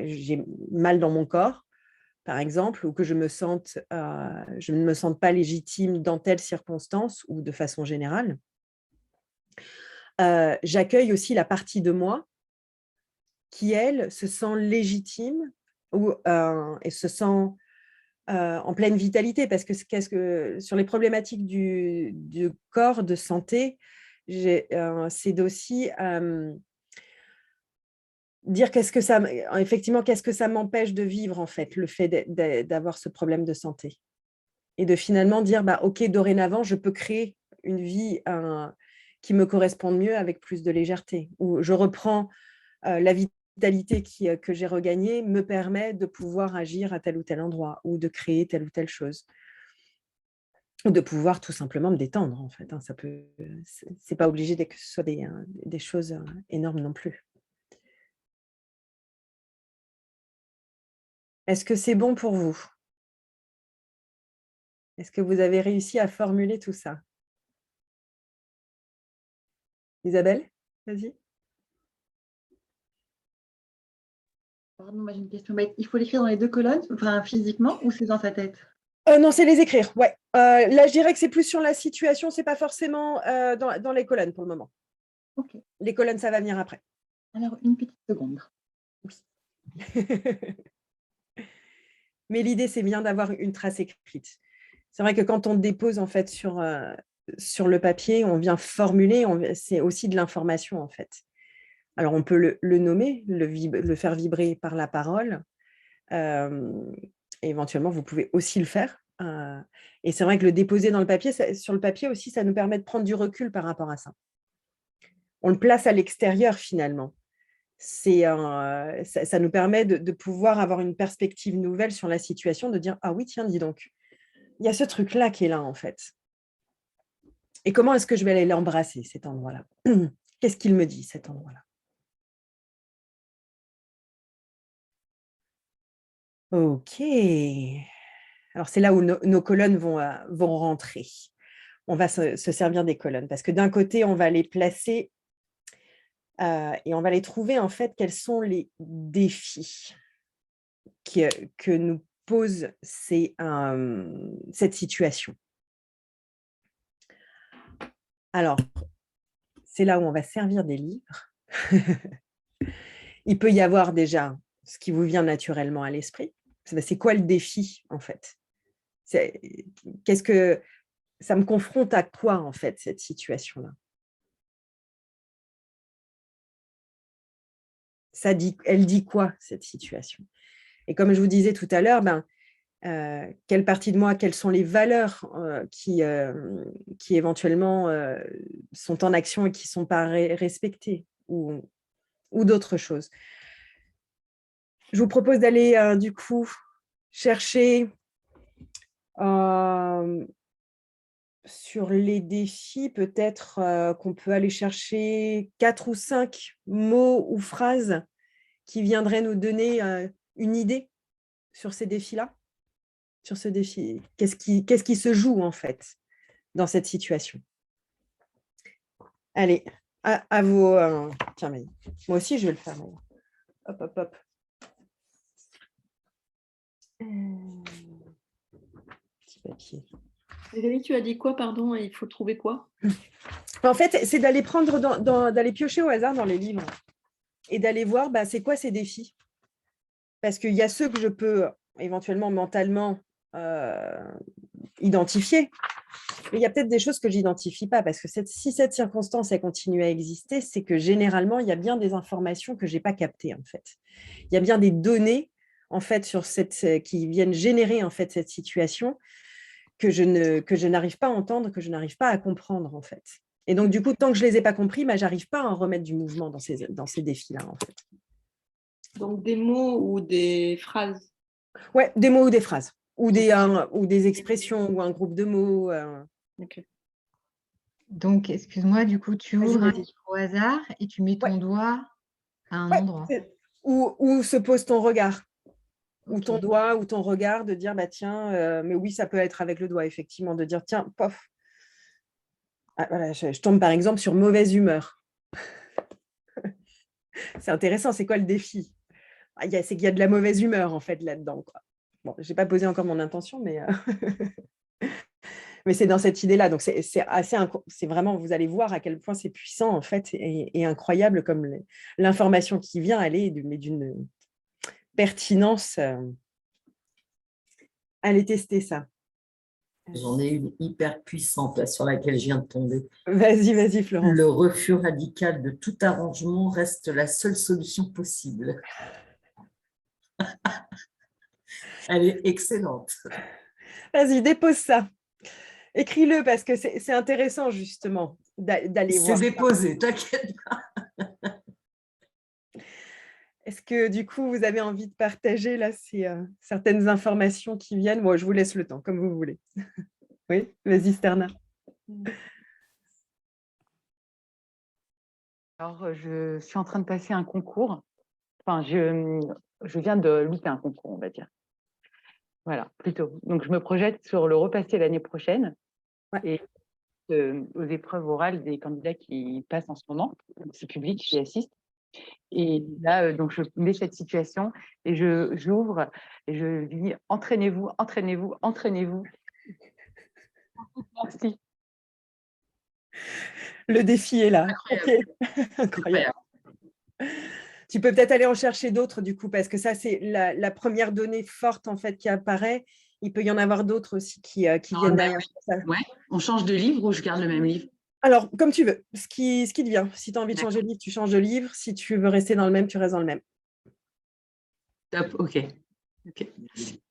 j'ai mal dans mon corps, par exemple, ou que je ne me sente pas légitime dans telle circonstance ou de façon générale. J'accueille aussi la partie de moi qui, elle, se sent légitime et se sent en pleine vitalité. Parce que, sur les problématiques du corps, de santé, c'est aussi dire effectivement, qu'est-ce que ça m'empêche de vivre, en fait, le fait d'avoir ce problème de santé. et de finalement dire, bah, OK, dorénavant, je peux créer une vie qui me corresponde mieux avec plus de légèreté, où je reprends la vitalité que j'ai regagnée me permet de pouvoir agir à tel ou tel endroit ou de créer telle ou telle chose. Ou de pouvoir tout simplement me détendre, en fait. Ça peut, c'est pas obligé que ce soit des choses énormes non plus. Est-ce que c'est bon pour vous? Est-ce que vous avez réussi à formuler tout ça? Isabelle, vas-y. Pardon, moi j'ai une question bête. Il faut l'écrire dans les 2 colonnes, enfin physiquement, ou c'est dans sa tête? Non, c'est les écrire, ouais. Là, je dirais que c'est plus sur la situation, c'est pas forcément dans les colonnes pour le moment. OK. Les colonnes, ça va venir après. Alors une petite seconde. Oui. Mais l'idée, c'est bien d'avoir une trace écrite. C'est vrai que quand on dépose en fait sur le papier, on vient formuler, c'est aussi de l'information en fait. Alors on peut le nommer, le faire vibrer par la parole. Éventuellement, vous pouvez aussi le faire. Et c'est vrai que le déposer dans le papier, sur le papier aussi, ça nous permet de prendre du recul par rapport à ça. On le place à l'extérieur finalement. Ça nous permet de pouvoir avoir une perspective nouvelle sur la situation, de dire « Ah oui, tiens, dis donc, il y a ce truc-là qui est là en fait. Et comment est-ce que je vais aller l'embrasser, cet endroit-là? Qu'est-ce qu'il me dit, cet endroit-là ?» Ok. Alors, c'est là où nos colonnes vont rentrer. On va se servir des colonnes parce que d'un côté, on va les placer et on va les trouver, en fait, quels sont les défis que nous pose cette situation. Alors, c'est là où on va servir des livres. Il peut y avoir déjà ce qui vous vient naturellement à l'esprit. C'est quoi le défi, en fait? Qu'est-ce que ça me confronte à quoi, en fait, cette situation-là? Elle dit quoi, cette situation? Et comme je vous disais tout à l'heure, quelle partie de moi, quelles sont les valeurs qui éventuellement sont en action et qui ne sont pas respectées ou d'autres choses. Je vous propose d'aller du coup chercher sur les défis, peut-être qu'on peut aller chercher 4 ou 5 mots ou phrases qui viendraient nous donner une idée sur ces défis-là, sur ce défi. Qu'est-ce qui se joue en fait dans cette situation? Allez, à vos... tiens, mais moi aussi je vais le faire. Hop, hop, hop. Petit papier. Valérie, tu as dit quoi, pardon? Il faut trouver quoi? En fait, c'est d'aller prendre, d'aller piocher au hasard dans les livres et d'aller voir c'est quoi ces défis. Parce qu'il y a ceux que je peux éventuellement mentalement identifier, mais il y a peut-être des choses que je n'identifie pas, parce que si cette circonstance elle continue à exister, c'est que généralement, il y a bien des informations que je n'ai pas captées, en fait. Il y a bien des données en fait, qui viennent générer en fait, cette situation que je n'arrive pas à entendre, que je n'arrive pas à comprendre, en fait. Et donc, du coup, tant que je ne les ai pas compris, je n'arrive pas à en remettre du mouvement dans ces défis-là, en fait. Donc, des mots ou des phrases? Ouais, des mots ou des phrases, ou des expressions, ou un groupe de mots. Okay. Donc, excuse-moi, du coup, tu ouvres un livre au hasard et tu mets ton doigt à un endroit. Où se pose ton regard, ou Ok. ton doigt, ou ton regard, de dire, tiens, mais oui, ça peut être avec le doigt, effectivement, de dire, tiens, pof. Ah, voilà, je tombe par exemple sur mauvaise humeur. C'est intéressant, c'est quoi le défi? C'est qu'il y a de la mauvaise humeur, en fait, là-dedans, quoi. Bon, je n'ai pas posé encore mon intention, mais... Mais c'est dans cette idée-là. Donc, c'est vraiment, vous allez voir à quel point c'est puissant, en fait, et incroyable comme l'information qui vient, elle est mais d'une pertinence. Allez tester ça. J'en ai une hyper puissante là, sur laquelle je viens de tomber. Vas-y, Florence. Le refus radical de tout arrangement reste la seule solution possible. Elle est excellente. Vas-y, dépose ça. Écris-le parce que c'est intéressant justement d'aller C'est voir. déposé, t'inquiète. Est-ce que du coup, vous avez envie de partager là certaines informations qui viennent? Moi, je vous laisse le temps, comme vous voulez. Oui, vas-y, Sterna. Alors, je suis en train de passer un concours. Enfin, je viens de louper un concours, on va dire. Voilà, plutôt. Donc, je me projette sur le repasser l'année prochaine. Ouais. Et aux épreuves orales des candidats qui passent en ce moment. C'est public, j'y assiste. Et là, donc, je mets cette situation et j'ouvre et je dis entraînez-vous, entraînez-vous, entraînez-vous. Merci. Le défi est là. Incroyable. Ok. Incroyable. Tu peux peut-être aller en chercher d'autres du coup, parce que ça, c'est la première donnée forte en fait qui apparaît. Il peut y en avoir d'autres aussi qui viennent derrière ça. Ouais, on change de livre ou je garde le même livre? Alors, comme tu veux, ce qui te vient. Si tu as envie de changer de livre, tu changes de livre. Si tu veux rester dans le même, tu restes dans le même. Top, ok. Merci.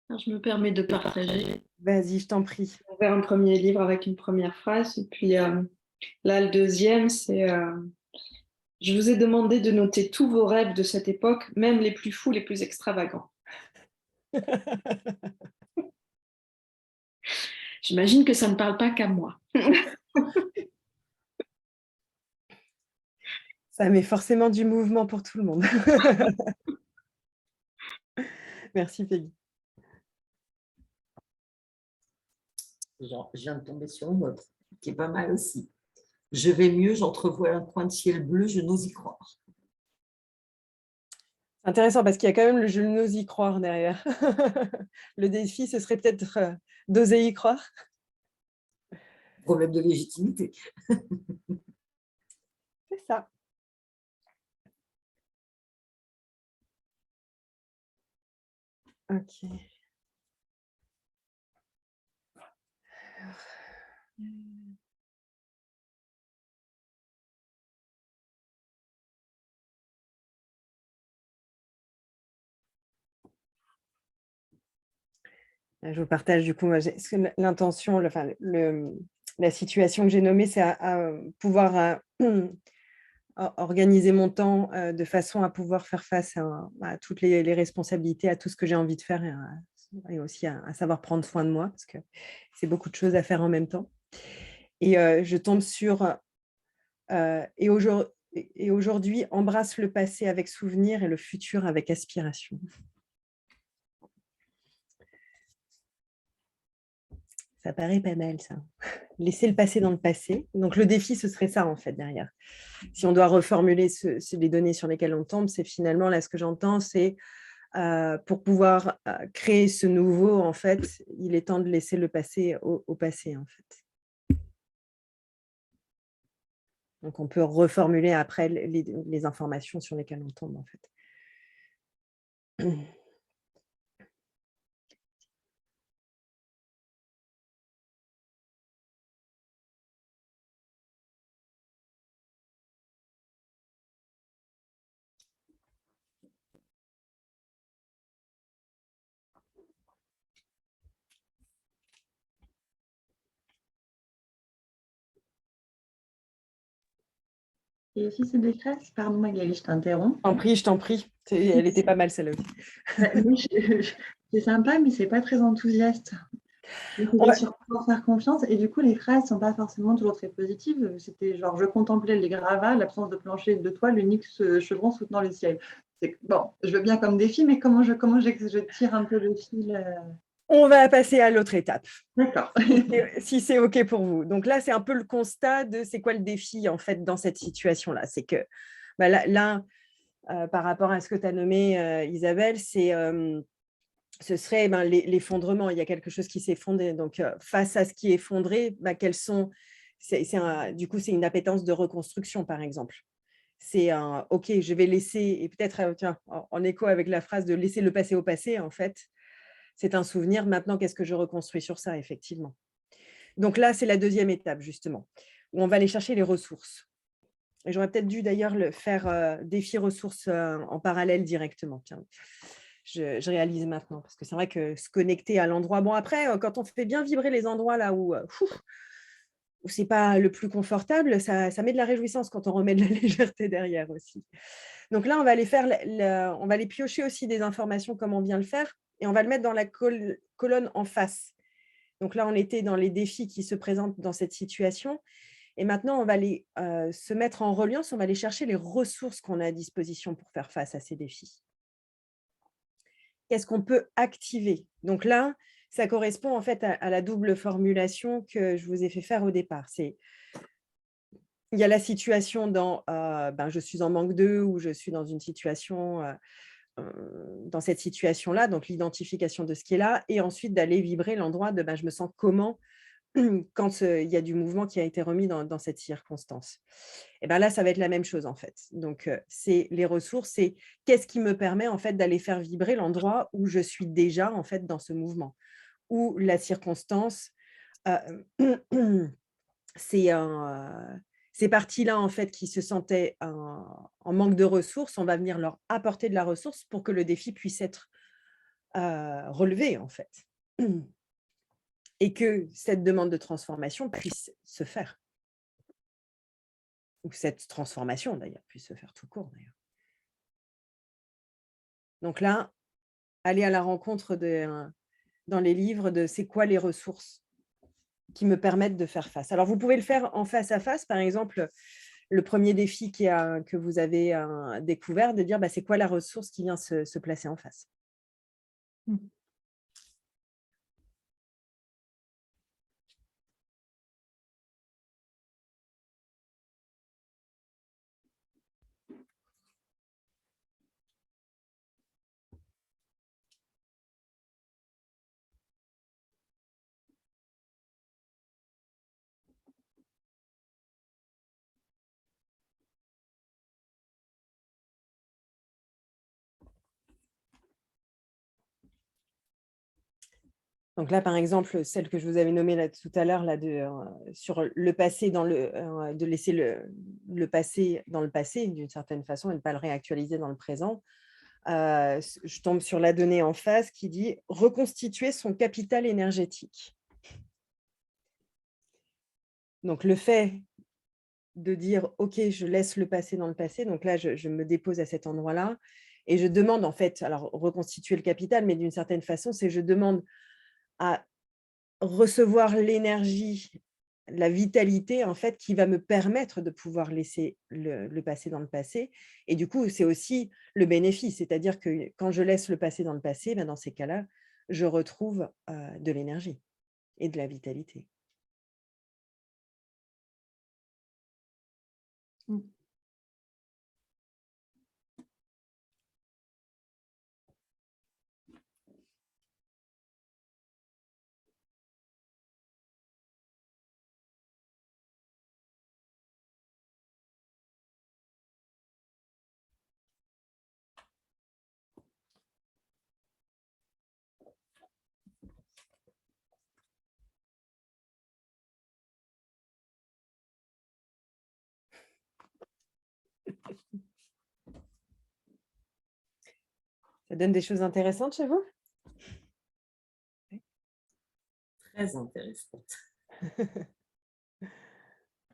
Alors, je me permets de partager. Vas-y, je t'en prie. On va un premier livre avec une première phrase. Et puis là, le deuxième, c'est je vous ai demandé de noter tous vos rêves de cette époque, même les plus fous, les plus extravagants. J'imagine que ça ne parle pas qu'à moi. Ça met forcément du mouvement pour tout le monde. Merci, Peggy. Je viens de tomber sur une autre, qui est pas mal aussi. Je vais mieux, j'entrevois un coin de ciel bleu, je n'ose y croire. C'est intéressant parce qu'il y a quand même le je n'ose y croire derrière. Le défi, ce serait peut-être d'oser y croire. Problème de légitimité. C'est ça. Ok. Je vous partage du coup l'intention, la situation que j'ai nommée, c'est à pouvoir organiser mon temps de façon à pouvoir faire face à toutes les responsabilités, à tout ce que j'ai envie de faire et aussi à savoir prendre soin de moi parce que c'est beaucoup de choses à faire en même temps. Et je tombe sur et aujourd'hui, embrasse le passé avec souvenir et le futur avec aspiration. Ça paraît pas mal, ça. Laisser le passé dans le passé. Donc, le défi, ce serait ça, en fait, derrière. Si on doit reformuler les données sur lesquelles on tombe, c'est finalement, là, ce que j'entends, c'est pour pouvoir créer ce nouveau, en fait, il est temps de laisser le passé au passé, en fait. Donc, on peut reformuler après les informations sur lesquelles on tombe, en fait. Et aussi, c'est des crêpes. Pardon, Magali, je t'interromps. Je t'en prie. Elle était pas mal, celle-là aussi. C'est sympa, mais c'est pas très enthousiaste. Il faut bien sûr pouvoir faire confiance. Et du coup, les phrases ne sont pas forcément toujours très positives. C'était genre, je contemplais les gravats, l'absence de plancher et de toile, l'unique chevron soutenant le ciel. Bon, je veux bien comme défi, mais comment je tire un peu le fil On va passer à l'autre étape. D'accord. Si c'est OK pour vous. Donc là, c'est un peu le constat de c'est quoi le défi en fait dans cette situation-là. C'est que là par rapport à ce que tu as nommé, Isabelle, c'est ce serait l'effondrement. Il y a quelque chose qui s'effondre. Donc, face à ce qui est effondré, quelles sont… Du coup, c'est une appétence de reconstruction, par exemple. C'est un « OK, je vais laisser… » Et peut-être, tiens, en écho avec la phrase de « laisser le passé au passé », en fait, c'est un souvenir. Maintenant, qu'est-ce que je reconstruis sur ça, effectivement. Donc là, c'est la deuxième étape, justement, où on va aller chercher les ressources. Et j'aurais peut-être dû d'ailleurs le faire défi ressources en parallèle directement. Tiens, je réalise maintenant, parce que c'est vrai que se connecter à l'endroit… Bon, après, quand on fait bien vibrer les endroits là où c'est pas le plus confortable, ça met de la réjouissance quand on remet de la légèreté derrière aussi. Donc là, on va aller on va aller piocher aussi des informations comme on vient le faire, et on va le mettre dans la colonne en face. Donc là, on était dans les défis qui se présentent dans cette situation. Et maintenant, on va aller se mettre en reliance, on va aller chercher les ressources qu'on a à disposition pour faire face à ces défis. Qu'est-ce qu'on peut activer? Donc là, ça correspond en fait à la double formulation que je vous ai fait faire au départ. Il y a la situation dans je suis en manque de, ou je suis dans une situation… dans cette situation-là, donc l'identification de ce qui est là, et ensuite d'aller vibrer l'endroit de je me sens comment quand il y a du mouvement qui a été remis dans cette circonstance. Et là, ça va être la même chose en fait. Donc, c'est les ressources, c'est qu'est-ce qui me permet en fait d'aller faire vibrer l'endroit où je suis déjà en fait dans ce mouvement, ou la circonstance, ces parties-là en fait qui se sentaient en manque de ressources, on va venir leur apporter de la ressource pour que le défi puisse être relevé en fait. Et que cette demande de transformation puisse se faire. Ou cette transformation, d'ailleurs, puisse se faire tout court, d'ailleurs. Donc là, aller à la rencontre dans les livres de c'est quoi les ressources qui me permettent de faire face. Alors, vous pouvez le faire en face à face, par exemple, le premier défi que vous avez découvert, de dire c'est quoi la ressource qui vient se placer en face. Donc là, par exemple, celle que je vous avais nommée là, tout à l'heure, sur le passé, de laisser le passé dans le passé, d'une certaine façon, et de ne pas le réactualiser dans le présent, je tombe sur la donnée en face qui dit « reconstituer son capital énergétique ». Donc, le fait de dire « ok, je laisse le passé dans le passé », donc là, je me dépose à cet endroit-là, et je demande en fait, alors reconstituer le capital, mais d'une certaine façon, c'est je demande à recevoir l'énergie, la vitalité en fait qui va me permettre de pouvoir laisser le passé dans le passé. Et du coup, c'est aussi le bénéfice, c'est-à-dire que quand je laisse le passé dans le passé, dans ces cas-là, je retrouve de l'énergie et de la vitalité. Ça donne des choses intéressantes chez vous? Très intéressante.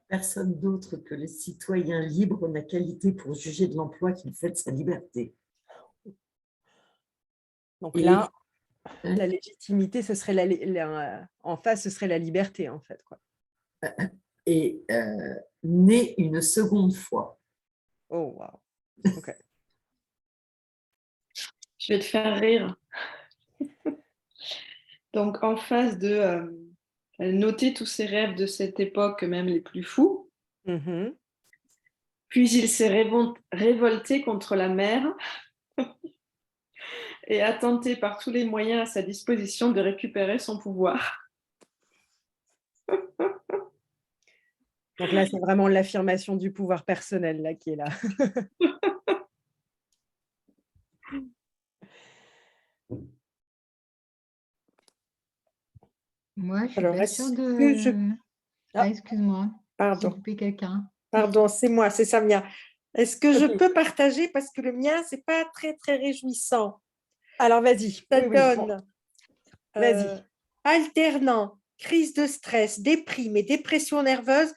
Personne d'autre que le citoyen libre n'a qualité pour juger de l'emploi qu'il fait de sa liberté. Donc là, la légitimité, ce serait en face, ce serait la liberté, en fait, quoi. Et né une seconde fois. Oh, waouh. Ok. Je vais te faire rire. Donc, en face de noter tous ses rêves de cette époque, même les plus fous. Puis il s'est révolté contre la mère et a tenté par tous les moyens à sa disposition de récupérer son pouvoir. Donc là, c'est vraiment l'affirmation du pouvoir personnel là, qui est là. Moi, je suis Alors, pas est-ce sûre que je... de... Ah, Ah, excuse-moi, j'ai pardon, coupé quelqu'un. pardon, c'est moi, c'est Samia. Est-ce que je Ok. peux partager parce que le mien, c'est pas très, très réjouissant. Alors, vas-y. Ça Oui, oui. Bon, donne vas-y. alternant crise de stress, déprime et dépression nerveuse.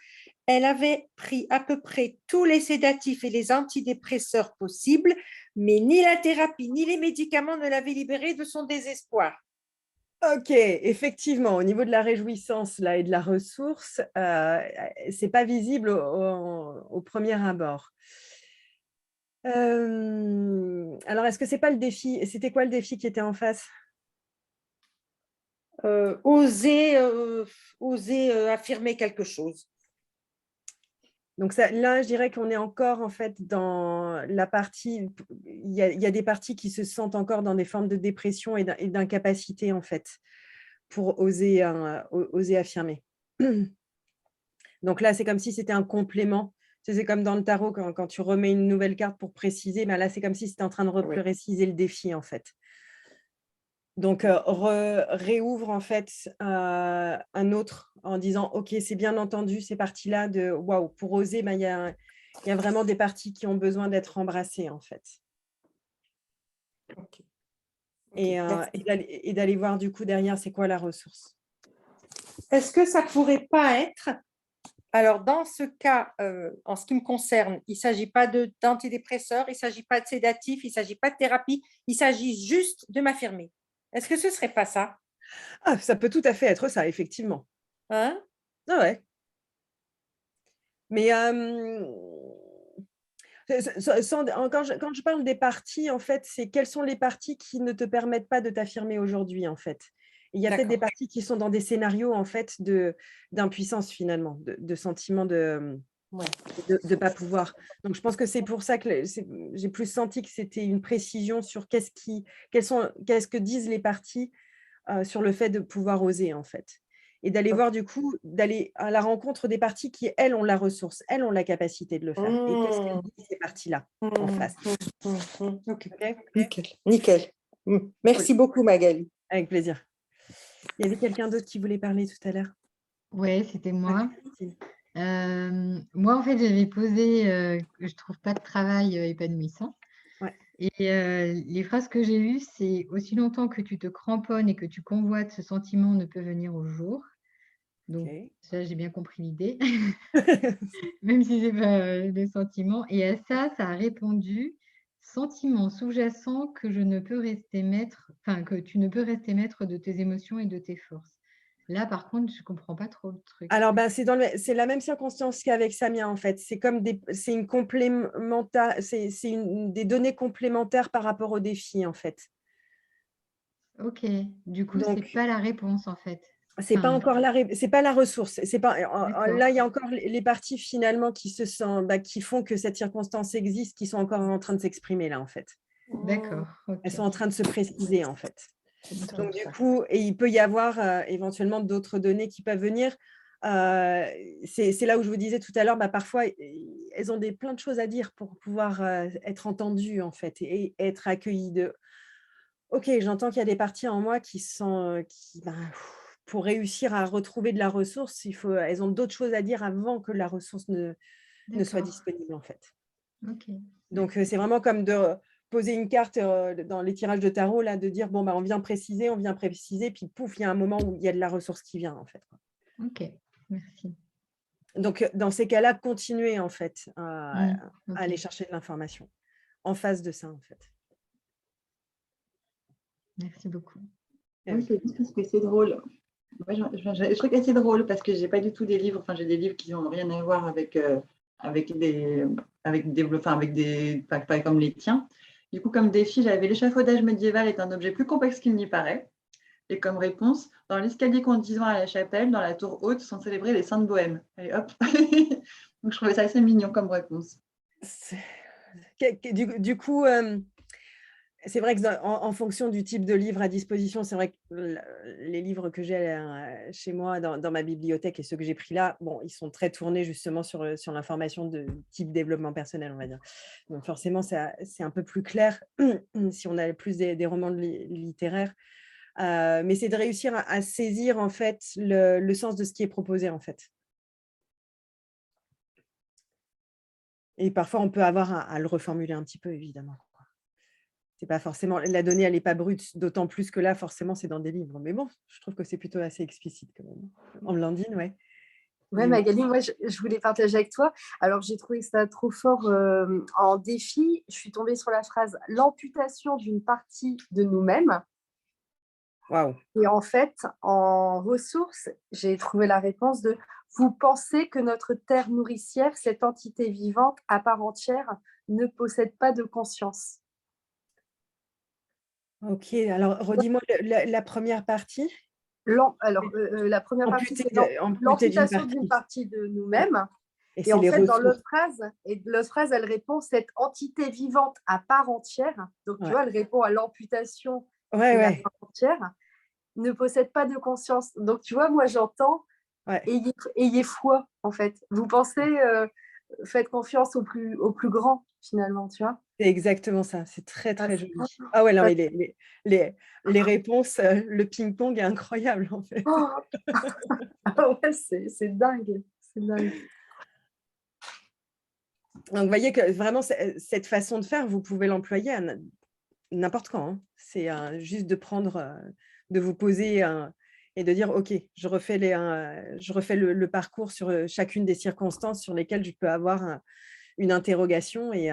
Elle avait pris à peu près tous les sédatifs et les antidépresseurs possibles, mais ni la thérapie ni les médicaments ne l'avaient libérée de son désespoir. Ok, effectivement, au niveau de la réjouissance là, et de la ressource, ce n'est pas visible au premier abord. Alors, est-ce que ce n'est pas le défi? C'était quoi le défi qui était en face? Oser affirmer quelque chose. Donc là, je dirais qu'on est encore en fait dans la partie, il y a des parties qui se sentent encore dans des formes de dépression et d'incapacité en fait, pour oser affirmer. Donc là, c'est comme si c'était un complément. C'est comme dans le tarot, quand tu remets une nouvelle carte pour préciser, ben là, c'est comme si c'était en train de repréciser le défi en fait. Donc, réouvre en fait un autre en disant « Ok, c'est bien entendu, ces parties-là de waouh, pour oser, ben, il y a vraiment des parties qui ont besoin d'être embrassées en fait. » Ok. Et d'aller voir du coup derrière, c'est quoi la ressource. Est-ce que ça ne pourrait pas être, alors dans ce cas, en ce qui me concerne, il ne s'agit pas d'antidépresseurs, il ne s'agit pas de sédatifs, il ne s'agit pas de thérapie, il s'agit juste de m'affirmer. Est-ce que ce ne serait pas ça? Ah, ça peut tout à fait être ça, effectivement. Hein? Ah ouais. Mais quand je parle des parties, en fait, c'est quelles sont les parties qui ne te permettent pas de t'affirmer aujourd'hui, en fait. Il y a peut-être des parties qui sont dans des scénarios, en fait, d'impuissance, finalement, de sentiment de ne pas pouvoir. Donc, je pense que c'est pour ça que j'ai plus senti que c'était une précision sur qu'est-ce que disent les parties sur le fait de pouvoir oser, en fait. Et d'aller voir, du coup, d'aller à la rencontre des parties qui, elles, ont la ressource, elles ont la capacité de le faire. Et qu'est-ce qu'elles disent, ces parties-là, en face. Ok. Ok. Nickel. Nickel. Merci beaucoup, Magali. Avec plaisir. Il y avait quelqu'un d'autre qui voulait parler tout à l'heure? Oui, c'était moi. Christine. Moi, en fait, j'avais posé que je trouve pas de travail épanouissant. Ouais. Et les phrases que j'ai eues, c'est aussi longtemps que tu te cramponnes et que tu convoites, ce sentiment ne peut venir au jour. Donc, Ok. ça, j'ai bien compris l'idée, même si c'est pas le sentiment. Et à ça, ça a répondu sentiment sous-jacent que je ne peux rester maître, enfin, que tu ne peux rester maître de tes émotions et de tes forces. Là, par contre, je comprends pas trop le truc. Alors, c'est la même circonstance qu'avec Samia, en fait. C'est comme c'est une complémentaire, c'est des données complémentaires par rapport au défi, en fait. Ok, du coup, Donc, c'est pas la réponse en fait. c'est pas Enfin, encore c'est pas la ressource. C'est pas, d'accord. là, il y a encore les parties finalement qui qui font que cette circonstance existe, qui sont encore en train de s'exprimer là, en fait. D'accord. Ok. Elles sont en train de se préciser, en fait. Ok. Donc, du coup, et il peut y avoir éventuellement d'autres données qui peuvent venir. C'est là où je vous disais tout à l'heure, parfois, elles ont plein de choses à dire pour pouvoir être entendues, en fait, et être accueillies de « Ok, j'entends qu'il y a des parties en moi qui sont… pour réussir à retrouver de la ressource, elles ont d'autres choses à dire avant que la ressource ne soit D'accord. disponible, en fait. » Ok. Donc, c'est vraiment comme de poser une carte dans les tirages de tarot, là, de dire, bon, on vient préciser, puis pouf, il y a un moment où il y a de la ressource qui vient, en fait. Ok. Merci. Donc, dans ces cas-là, continuez, en fait, à Ok. aller chercher de l'information en face de ça, en fait. Merci beaucoup. Oui, c'est juste parce que c'est drôle. Moi, je trouve que c'est drôle parce que j'ai pas du tout des livres, enfin j'ai des livres qui n'ont rien à voir avec pas comme les tiens. Du coup, comme défi, j'avais l'échafaudage médiéval est un objet plus complexe qu'il n'y paraît. Et comme réponse, dans l'escalier conduisant à la chapelle, dans la tour haute, sont célébrés les saints de Bohême. Allez hop. Donc je trouvais ça assez mignon comme réponse. Du coup, c'est vrai que en fonction du type de livre à disposition, c'est vrai que les livres que j'ai chez moi dans ma bibliothèque et ceux que j'ai pris là, bon, ils sont très tournés justement sur l'information de type développement personnel, on va dire. Donc forcément, c'est un peu plus clair si on a plus des romans littéraires. Mais c'est de réussir à saisir en fait le sens de ce qui est proposé en fait. Et parfois, on peut avoir à le reformuler un petit peu, évidemment. C'est pas forcément, la donnée, elle n'est pas brute, d'autant plus que là, forcément, c'est dans des livres. Mais bon, je trouve que c'est plutôt assez explicite quand même. Amandine, ouais. Ouais, Magali, moi, je voulais partager avec toi. Alors, j'ai trouvé ça trop fort en défi. Je suis tombée sur la phrase « l'amputation d'une partie de nous-mêmes ». Waouh. Et en fait, en ressources, j'ai trouvé la réponse de « vous pensez que notre terre nourricière, cette entité vivante à part entière, ne possède pas de conscience ». Ok, alors redis-moi la première partie. La première partie, c'est l'amputation d'une partie de nous-mêmes. Et en fait, dans l'autre phrase, elle répond cette entité vivante à part entière. Donc, tu vois, elle répond à l'amputation de la part entière, ne possède pas de conscience. Donc, tu vois, moi, j'entends ayez foi, en fait. Vous pensez, faites confiance au plus grand, finalement, tu vois. C'est exactement ça, c'est très, très joli. Ah ouais, non, mais les réponses, le ping-pong est incroyable, en fait. Oh ouais, c'est dingue, c'est dingue. Donc, vous voyez que vraiment, cette façon de faire, vous pouvez l'employer à n'importe quand. Hein. C'est juste de prendre, de vous poser et de dire, OK, je refais le parcours sur chacune des circonstances sur lesquelles je peux avoir une interrogation et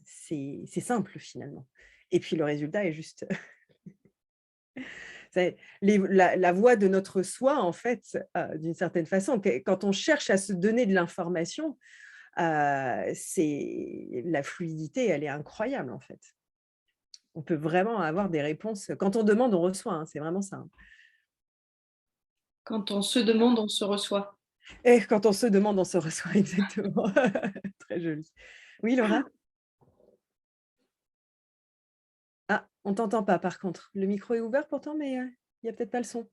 c'est simple finalement. Et puis le résultat est juste… la voix de notre soi, en fait, d'une certaine façon. Quand on cherche à se donner de l'information, la fluidité, elle est incroyable, en fait. On peut vraiment avoir des réponses. Quand on demande, on reçoit. Hein, c'est vraiment ça. Quand on se demande, on se reçoit. Et quand on se demande, on se reçoit, exactement. Très joli. Oui, Laura ? Ah, on ne t'entend pas, par contre. Le micro est ouvert pourtant, mais il n'y a peut-être pas le son.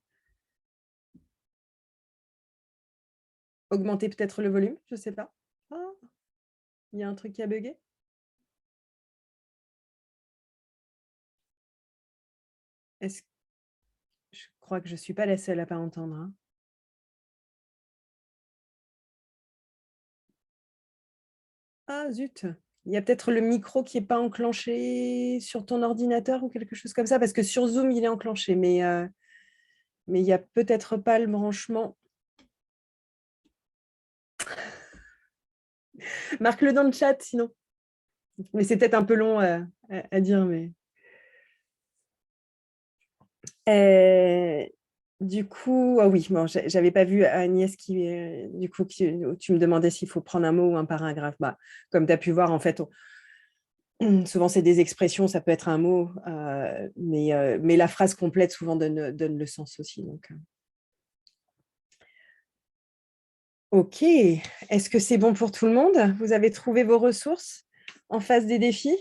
Augmenter peut-être le volume, je ne sais pas. Ah, il y a un truc qui a bugué. Je crois que je ne suis pas la seule à ne pas entendre. Hein. Ah, zut. Il y a peut-être le micro qui n'est pas enclenché sur ton ordinateur ou quelque chose comme ça, parce que sur Zoom, il est enclenché, mais il n'y a peut-être pas le branchement. Marque-le dans le chat, sinon. Mais c'est peut-être un peu long à dire, mais… Du coup, ah oui, bon, j'avais pas vu Agnès qui, du coup, tu me demandais s'il faut prendre un mot ou un paragraphe. Bah, comme tu as pu voir, en fait, souvent c'est des expressions, ça peut être un mot, mais la phrase complète souvent donne le sens aussi. Donc. Ok, est-ce que c'est bon pour tout le monde? Vous avez trouvé vos ressources en face des défis?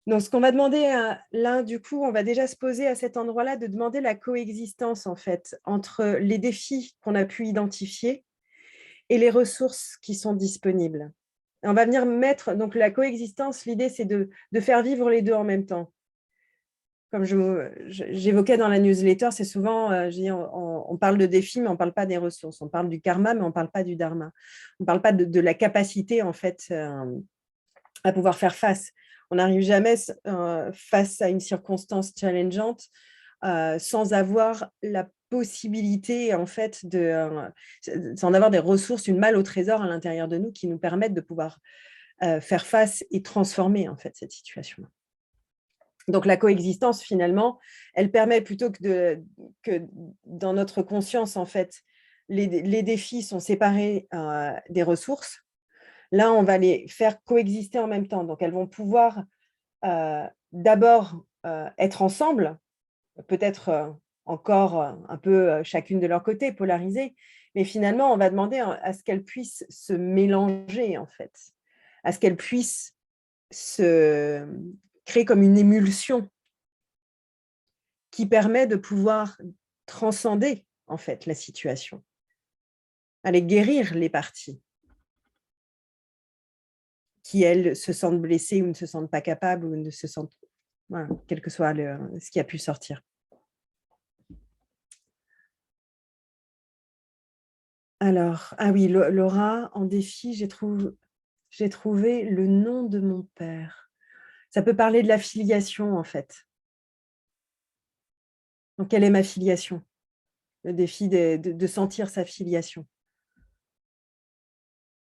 Donc, ce qu'on va demander là, du coup, on va déjà se poser à cet endroit-là de demander la coexistence, en fait, entre les défis qu'on a pu identifier et les ressources qui sont disponibles. Et on va venir mettre, donc la coexistence, l'idée, c'est de faire vivre les deux en même temps. Comme j'évoquais dans la newsletter, c'est souvent, on parle de défis, mais on ne parle pas des ressources. On parle du karma, mais on ne parle pas du dharma. On ne parle pas de la capacité, en fait, à pouvoir faire face. On n'arrive jamais face à une circonstance challengeante sans avoir la possibilité, en fait, sans avoir des ressources, une malle au trésor à l'intérieur de nous qui nous permettent de pouvoir faire face et transformer, en fait, cette situation. Donc, la coexistence, finalement, elle permet plutôt que dans notre conscience, en fait, les défis sont séparés des ressources. Là, on va les faire coexister en même temps. Donc, elles vont pouvoir d'abord être ensemble, peut-être encore un peu chacune de leur côté, polarisées, mais finalement, on va demander à ce qu'elles puissent se mélanger, en fait, à ce qu'elles puissent se crée comme une émulsion qui permet de pouvoir transcender en fait la situation, aller guérir les parties qui, elles, se sentent blessées ou ne se sentent pas capables ou ne se sentent, voilà, quel que soit ce qui a pu sortir. Alors, ah oui, Laura, en défi, j'ai trouvé le nom de mon père. Ça peut parler de la filiation, en fait. Donc, quelle est ma filiation? Le défi de sentir sa filiation.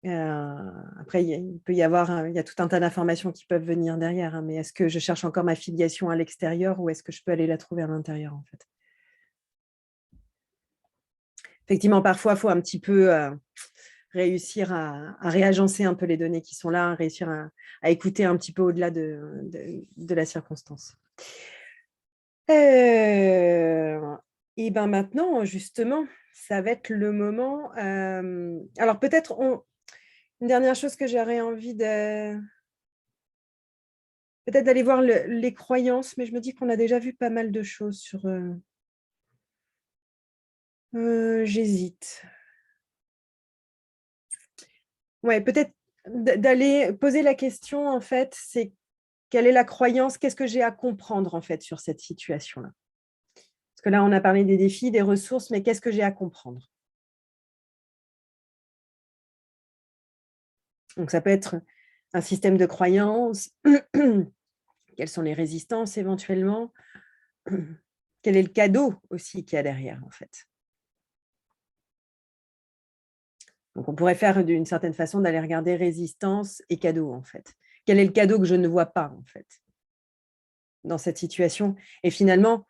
Après, il peut y avoir, il y a tout un tas d'informations qui peuvent venir derrière, hein, mais est-ce que je cherche encore ma filiation à l'extérieur ou est-ce que je peux aller la trouver à l'intérieur, en fait? Effectivement, parfois, il faut un petit peu réussir à réagencer un peu les données qui sont là, réussir à écouter un petit peu au-delà de la circonstance. Et bien maintenant, justement, ça va être le moment. Alors peut-être, une dernière chose que j'aurais envie de... Peut-être d'aller voir les croyances, mais je me dis qu'on a déjà vu pas mal de choses sur... J'hésite. Ouais, peut-être d'aller poser la question, en fait, c'est quelle est la croyance, qu'est-ce que j'ai à comprendre, en fait, sur cette situation-là? Parce que là, on a parlé des défis, des ressources, mais qu'est-ce que j'ai à comprendre? Donc, ça peut être un système de croyances. Quelles sont les résistances, éventuellement? Quel est le cadeau aussi qu'il y a derrière, en fait? Donc, on pourrait faire d'une certaine façon d'aller regarder résistance et cadeau, en fait. Quel est le cadeau que je ne vois pas, en fait, dans cette situation? Et finalement,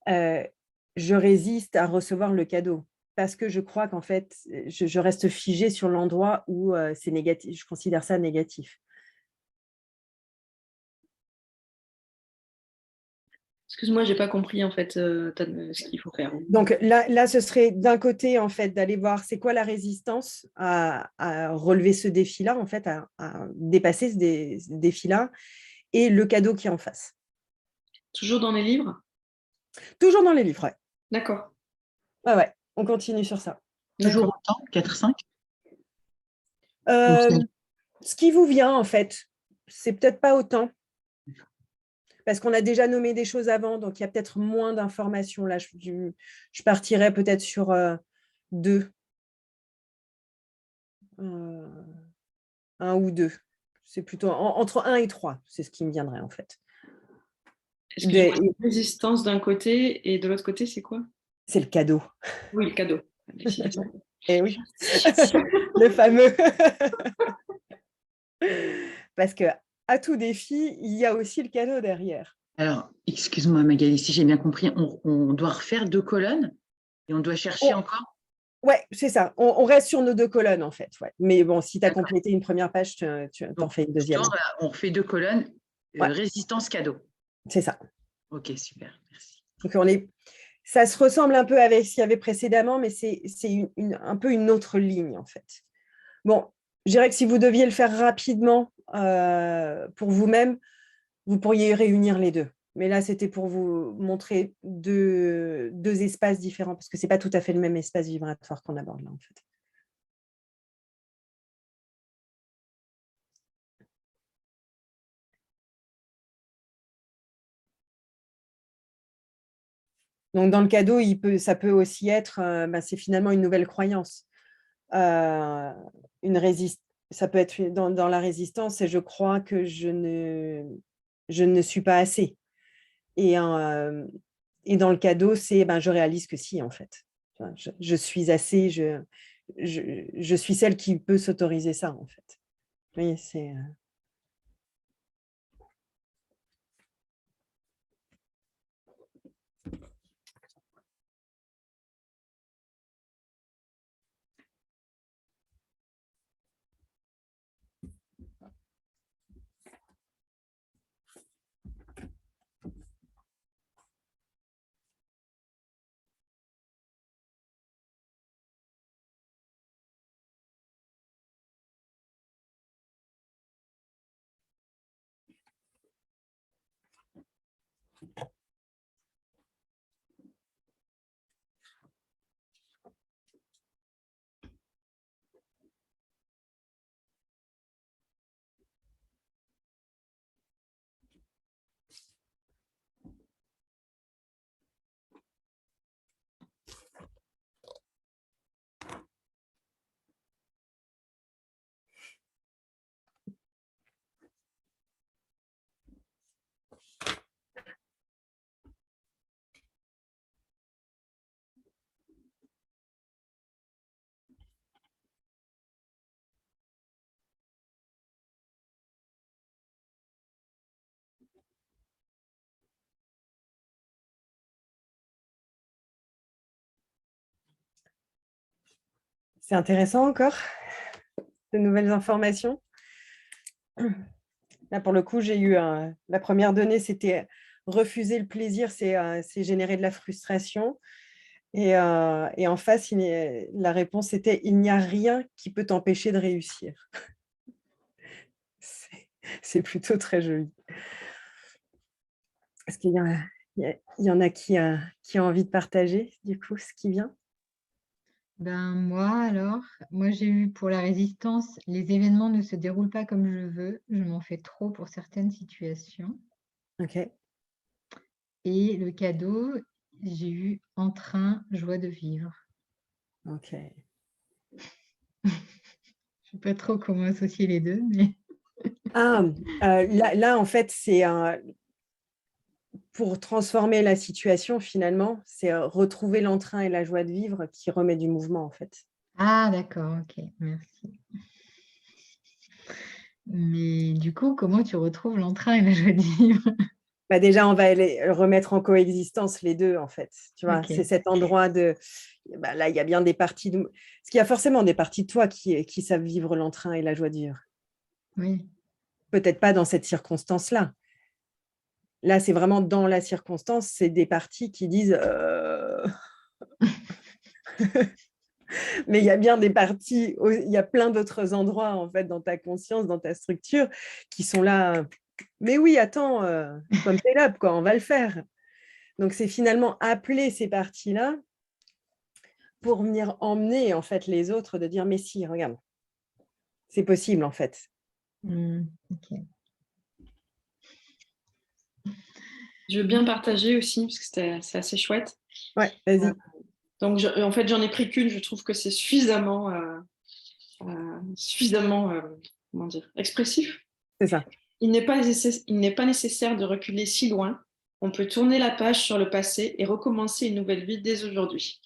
je résiste à recevoir le cadeau parce que je crois qu'en fait, je reste figée sur l'endroit où c'est négatif. Je considère ça négatif. Excuse-moi, j'ai pas compris en fait ce qu'il faut faire. Donc là, ce serait d'un côté en fait d'aller voir c'est quoi la résistance à relever ce défi-là, en fait, à dépasser ce défi-là, et le cadeau qui est en face. Toujours dans les livres? Toujours dans les livres, ouais. D'accord. Ouais, on continue sur ça. Toujours autant, 4-5? Ce qui vous vient, en fait, c'est peut-être pas autant. Parce qu'on a déjà nommé des choses avant, donc il y a peut-être moins d'informations. Là, je partirais peut-être sur 2. 1 ou 2. C'est plutôt entre 1 et 3, c'est ce qui me viendrait, en fait. Excuse-moi, résistance d'un côté et de l'autre côté, c'est quoi? C'est le cadeau. Oui, le cadeau. Eh oui, le fameux. Parce qu'à tout défi, il y a aussi le cadeau derrière. Alors, excuse-moi Magali, si j'ai bien compris, on doit refaire 2 colonnes et on doit chercher encore? Ouais, c'est ça. On reste sur nos 2 colonnes, en fait. Ouais. Mais bon, si tu as complété une première page, tu en fais une deuxième. On refait 2 colonnes, résistance cadeau. C'est ça. Ok, super, merci. Donc ça se ressemble un peu avec ce qu'il y avait précédemment, mais c'est un peu une autre ligne, en fait. Bon, je dirais que si vous deviez le faire rapidement pour vous-même, vous pourriez réunir les 2. Mais là, c'était pour vous montrer deux espaces différents, parce que ce n'est pas tout à fait le même espace vibratoire qu'on aborde là, en fait. Donc, dans le cadeau, ça peut aussi être, c'est finalement une nouvelle croyance. Ça peut être dans la résistance, et je crois que je ne suis pas assez. Et dans le cadeau, c'est je réalise que si, en fait. Je suis assez, je suis celle qui peut s'autoriser ça, en fait. Vous voyez, c'est... C'est intéressant encore, de nouvelles informations. Là, pour le coup, j'ai eu la première donnée, c'était refuser le plaisir, c'est générer de la frustration. Et en face, la réponse était « il n'y a rien qui peut t'empêcher de réussir ». C'est plutôt très joli. Est-ce qu'il y en a qui a envie de partager, du coup, ce qui vient? Moi, j'ai eu pour la résistance, les événements ne se déroulent pas comme je veux, je m'en fais trop pour certaines situations. Ok. Et le cadeau, j'ai eu entrain, joie de vivre. Ok. Je ne sais pas trop comment associer les deux, mais... Là, en fait, c'est pour transformer la situation, finalement, c'est retrouver l'entrain et la joie de vivre qui remet du mouvement, en fait. Ah, d'accord, ok, merci. Mais du coup, comment tu retrouves l'entrain et la joie de vivre? Déjà, on va remettre en coexistence les deux, en fait. Tu vois, Okay. c'est cet endroit de... là, il y a bien des parties... Parce qu'il y a forcément des parties de toi qui savent vivre l'entrain et la joie de vivre. Oui. Peut-être pas dans cette circonstance-là. Là, c'est vraiment dans la circonstance, c'est des parties qui disent... Mais il y a bien des parties, il y a plein d'autres endroits, en fait, dans ta conscience, dans ta structure, qui sont là... Mais oui, attends, comme t'es là, quoi, on va le faire. Donc, c'est finalement appeler ces parties-là pour venir emmener, en fait, les autres, de dire, mais si, regarde, c'est possible, en fait. Ok. Je veux bien partager aussi, parce que c'est assez chouette. Ouais, vas-y. Donc, en fait, j'en ai pris qu'une. Je trouve que c'est suffisamment, comment dire, expressif. C'est ça. Il n'est pas nécessaire de reculer si loin. On peut tourner la page sur le passé et recommencer une nouvelle vie dès aujourd'hui.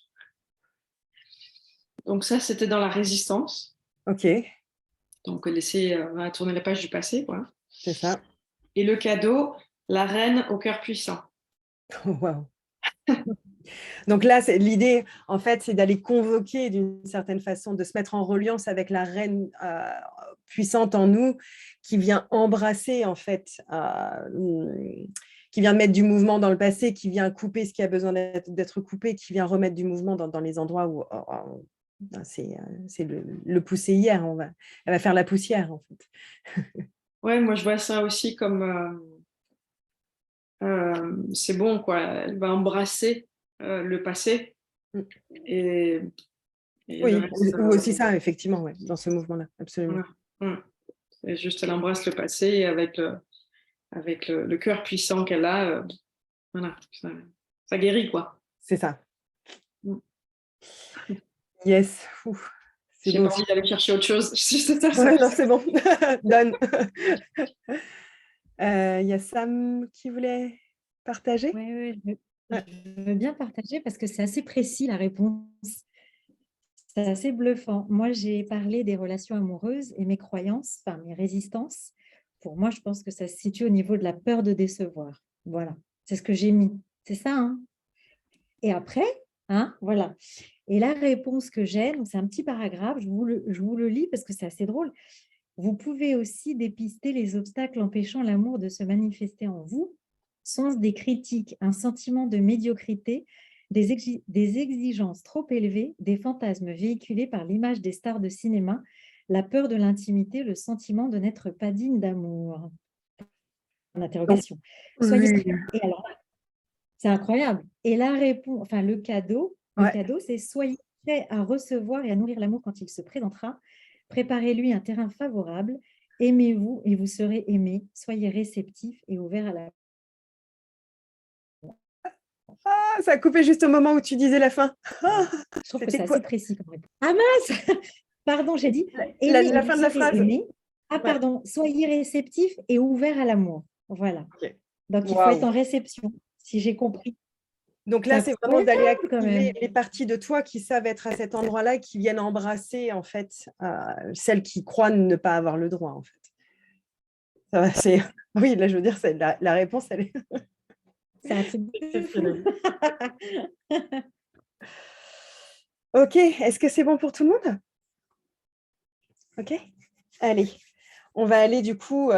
Donc ça, c'était dans la résistance. Ok. Donc laisser tourner la page du passé, quoi. C'est ça. Et le cadeau, la reine au cœur puissant. Wow. Donc là, l'idée, en fait, c'est d'aller convoquer d'une certaine façon, de se mettre en reliance avec la reine puissante en nous, qui vient embrasser, en fait, qui vient mettre du mouvement dans le passé, qui vient couper ce qui a besoin d'être coupé, qui vient remettre du mouvement dans les endroits où c'est le pousser hier. Elle va faire la poussière, en fait. Ouais, moi, je vois ça aussi comme... c'est bon, quoi. Elle va embrasser le passé. Et oui, ou aussi ça, effectivement, ouais, dans ce mouvement-là, absolument. Et juste, elle embrasse le passé avec le cœur puissant qu'elle a. Voilà, ça guérit, quoi. C'est ça. Yes. J'ai pas envie d'aller chercher autre chose. Ouais, non, c'est bon. Donne. Il y a Sam qui voulait partager. Oui, je veux bien partager parce que c'est assez précis la réponse. C'est assez bluffant. Moi, j'ai parlé des relations amoureuses et mes croyances, enfin mes résistances. Pour moi, je pense que ça se situe au niveau de la peur de décevoir. Voilà, c'est ce que j'ai mis. C'est ça, hein? Et après, voilà. Et la réponse que j'ai, c'est un petit paragraphe, je vous le lis parce que c'est assez drôle. Vous pouvez aussi dépister les obstacles empêchant l'amour de se manifester en vous. Sont-ce des critiques, un sentiment de médiocrité, des exigences trop élevées, des fantasmes véhiculés par l'image des stars de cinéma, la peur de l'intimité, le sentiment de n'être pas digne d'amour? En interrogation. Soyez... Et alors, c'est incroyable. Et la réponse, enfin le cadeau, c'est soyez prêts à recevoir et à nourrir l'amour quand il se présentera. Préparez-lui un terrain favorable. Aimez-vous et vous serez aimé. Soyez réceptifs et ouverts à la... Ça a coupé juste au moment où tu disais la fin. Je trouve que c'est assez précis comme réponse. Ah mince. Pardon, j'ai dit la fin de la phrase. Aimé. Ah pardon, soyez réceptifs et ouverts à l'amour. Voilà. Okay. Donc, il faut être en réception, si j'ai compris. Donc là, c'est vraiment d'aller activer les parties de toi qui savent être à cet endroit-là, qui viennent embrasser, en fait, celles qui croient ne pas avoir le droit, en fait. Oui, là, je veux dire, la réponse, elle est... C'est un truc de fou. Ok, est-ce que c'est bon pour tout le monde? OK? Allez, on va aller du coup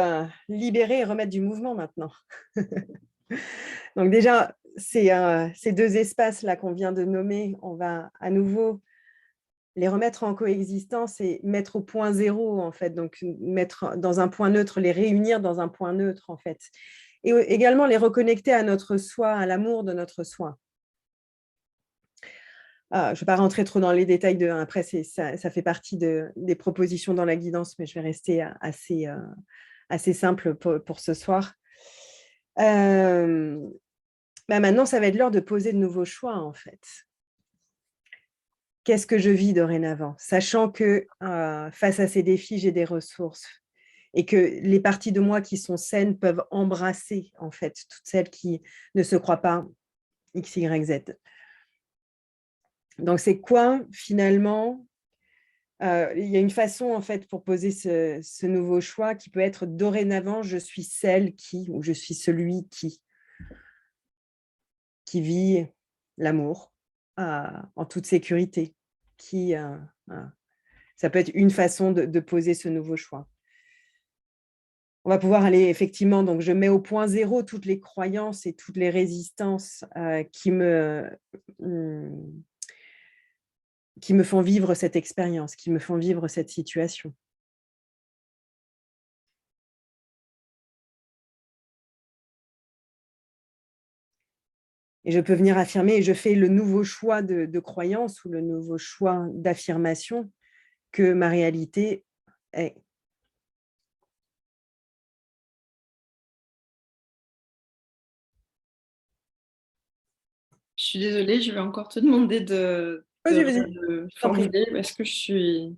libérer et remettre du mouvement maintenant. Donc déjà, ces deux espaces-là qu'on vient de nommer, on va à nouveau les remettre en coexistence et mettre au point zéro, en fait. Donc, mettre dans un point neutre, les réunir dans un point neutre, en fait. Et également les reconnecter à notre soi, à l'amour de notre soi. Je ne vais pas rentrer trop dans les détails après, ça fait partie des propositions dans la guidance, mais je vais rester assez simple pour ce soir. Maintenant, ça va être l'heure de poser de nouveaux choix, en fait. Qu'est-ce que je vis dorénavant? Sachant que face à ces défis, j'ai des ressources et que les parties de moi qui sont saines peuvent embrasser, en fait, toutes celles qui ne se croient pas X, Y, Z. Donc, c'est quoi, finalement? Il y a une façon, en fait, pour poser ce nouveau choix qui peut être dorénavant, je suis celle qui, ou je suis celui qui vit l'amour en toute sécurité. Ça peut être une façon de poser ce nouveau choix. On va pouvoir aller effectivement, donc je mets au point zéro toutes les croyances et toutes les résistances qui me font vivre cette expérience, qui me font vivre cette situation. Et je peux venir affirmer, et je fais le nouveau choix de croyance ou le nouveau choix d'affirmation que ma réalité est. Je suis désolée, je vais encore te demander de formuler parce que je suis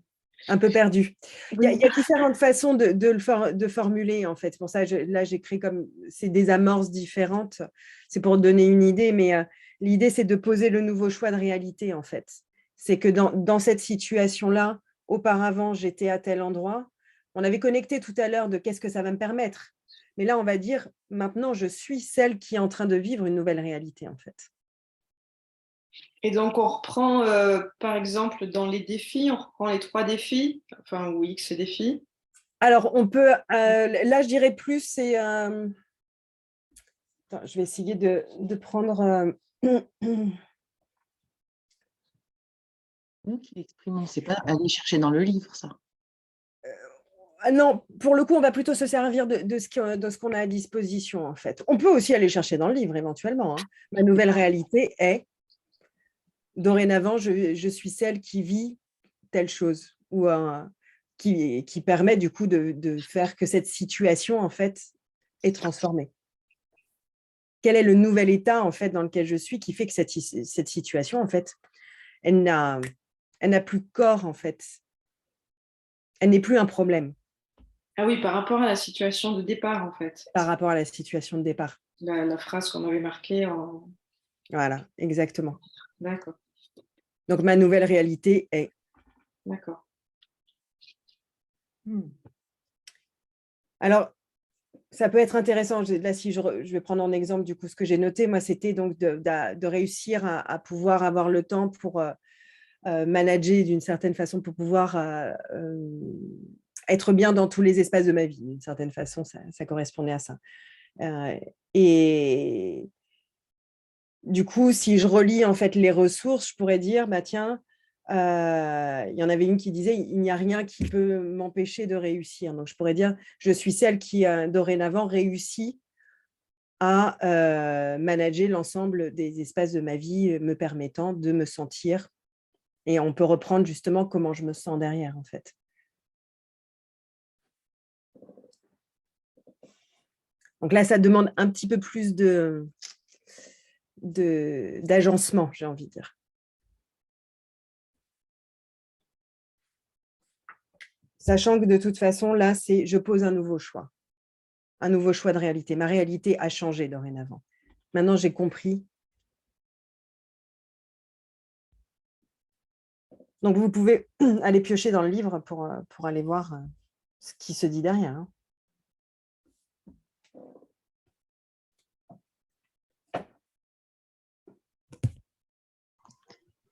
un peu perdue. Oui. Il y a différentes façons de formuler, en fait. Pour ça, là, j'ai créé comme c'est des amorces différentes. C'est pour donner une idée, mais l'idée, c'est de poser le nouveau choix de réalité, en fait. C'est que dans cette situation-là, auparavant, j'étais à tel endroit. On avait connecté tout à l'heure de qu'est-ce que ça va me permettre. Mais là, on va dire, maintenant, je suis celle qui est en train de vivre une nouvelle réalité, en fait. Et donc, on reprend, par exemple, dans les défis, on reprend les 3 défis, enfin, ou X défis. Alors, on peut, là, je dirais plus, c'est... Attends, je vais essayer de prendre... Nous qui l'exprimons, c'est pas aller chercher dans le livre, ça. Non, pour le coup, on va plutôt se servir de ce qu'on a à disposition, en fait. On peut aussi aller chercher dans le livre, éventuellement. Hein. Ma nouvelle réalité est, dorénavant, je suis celle qui vit telle chose, ou qui permet du coup de faire que cette situation, en fait, est transformée. Quel est le nouvel état, en fait, dans lequel je suis qui fait que cette situation, en fait, elle n'a plus corps, en fait. Elle n'est plus un problème. Ah oui, par rapport à la situation de départ, en fait. Par rapport à la situation de départ. La phrase qu'on avait marquée en... Voilà, exactement. D'accord. Donc, ma nouvelle réalité est... D'accord. Alors, ça peut être intéressant. Là, si je vais prendre en exemple du coup ce que j'ai noté, moi, c'était donc de réussir à pouvoir avoir le temps pour manager d'une certaine façon, pour pouvoir être bien dans tous les espaces de ma vie. D'une certaine façon, ça correspondait à ça. Et du coup, si je relis en fait les ressources, je pourrais dire, bah tiens, il y en avait une qui disait, il n'y a rien qui peut m'empêcher de réussir. Donc, je pourrais dire, je suis celle qui, dorénavant, réussit à manager l'ensemble des espaces de ma vie, me permettant de me sentir. Et on peut reprendre justement comment je me sens derrière, en fait. Donc là, ça demande un petit peu plus d'agencement, j'ai envie de dire. Sachant que de toute façon, là, je pose un nouveau choix de réalité. Ma réalité a changé dorénavant. Maintenant, j'ai compris. Donc, vous pouvez aller piocher dans le livre pour aller voir ce qui se dit derrière. Hein.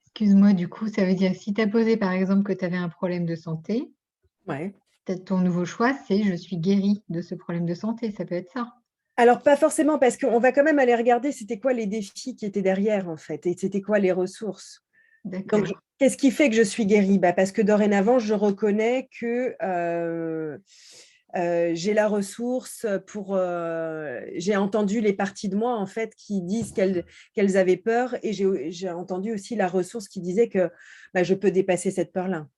Excuse-moi, du coup, ça veut dire si tu as posé par exemple que tu avais un problème de santé, Ouais. Peut-être ton nouveau choix, c'est je suis guérie de ce problème de santé. Ça peut être ça. Alors, pas forcément, parce qu'on va quand même aller regarder c'était quoi les défis qui étaient derrière, en fait, et c'était quoi les ressources. D'accord. Donc, qu'est-ce qui fait que je suis guérie? Parce que dorénavant, je reconnais que j'ai la ressource pour… j'ai entendu les parties de moi, en fait, qui disent qu'elles avaient peur, et j'ai entendu aussi la ressource qui disait que je peux dépasser cette peur-là.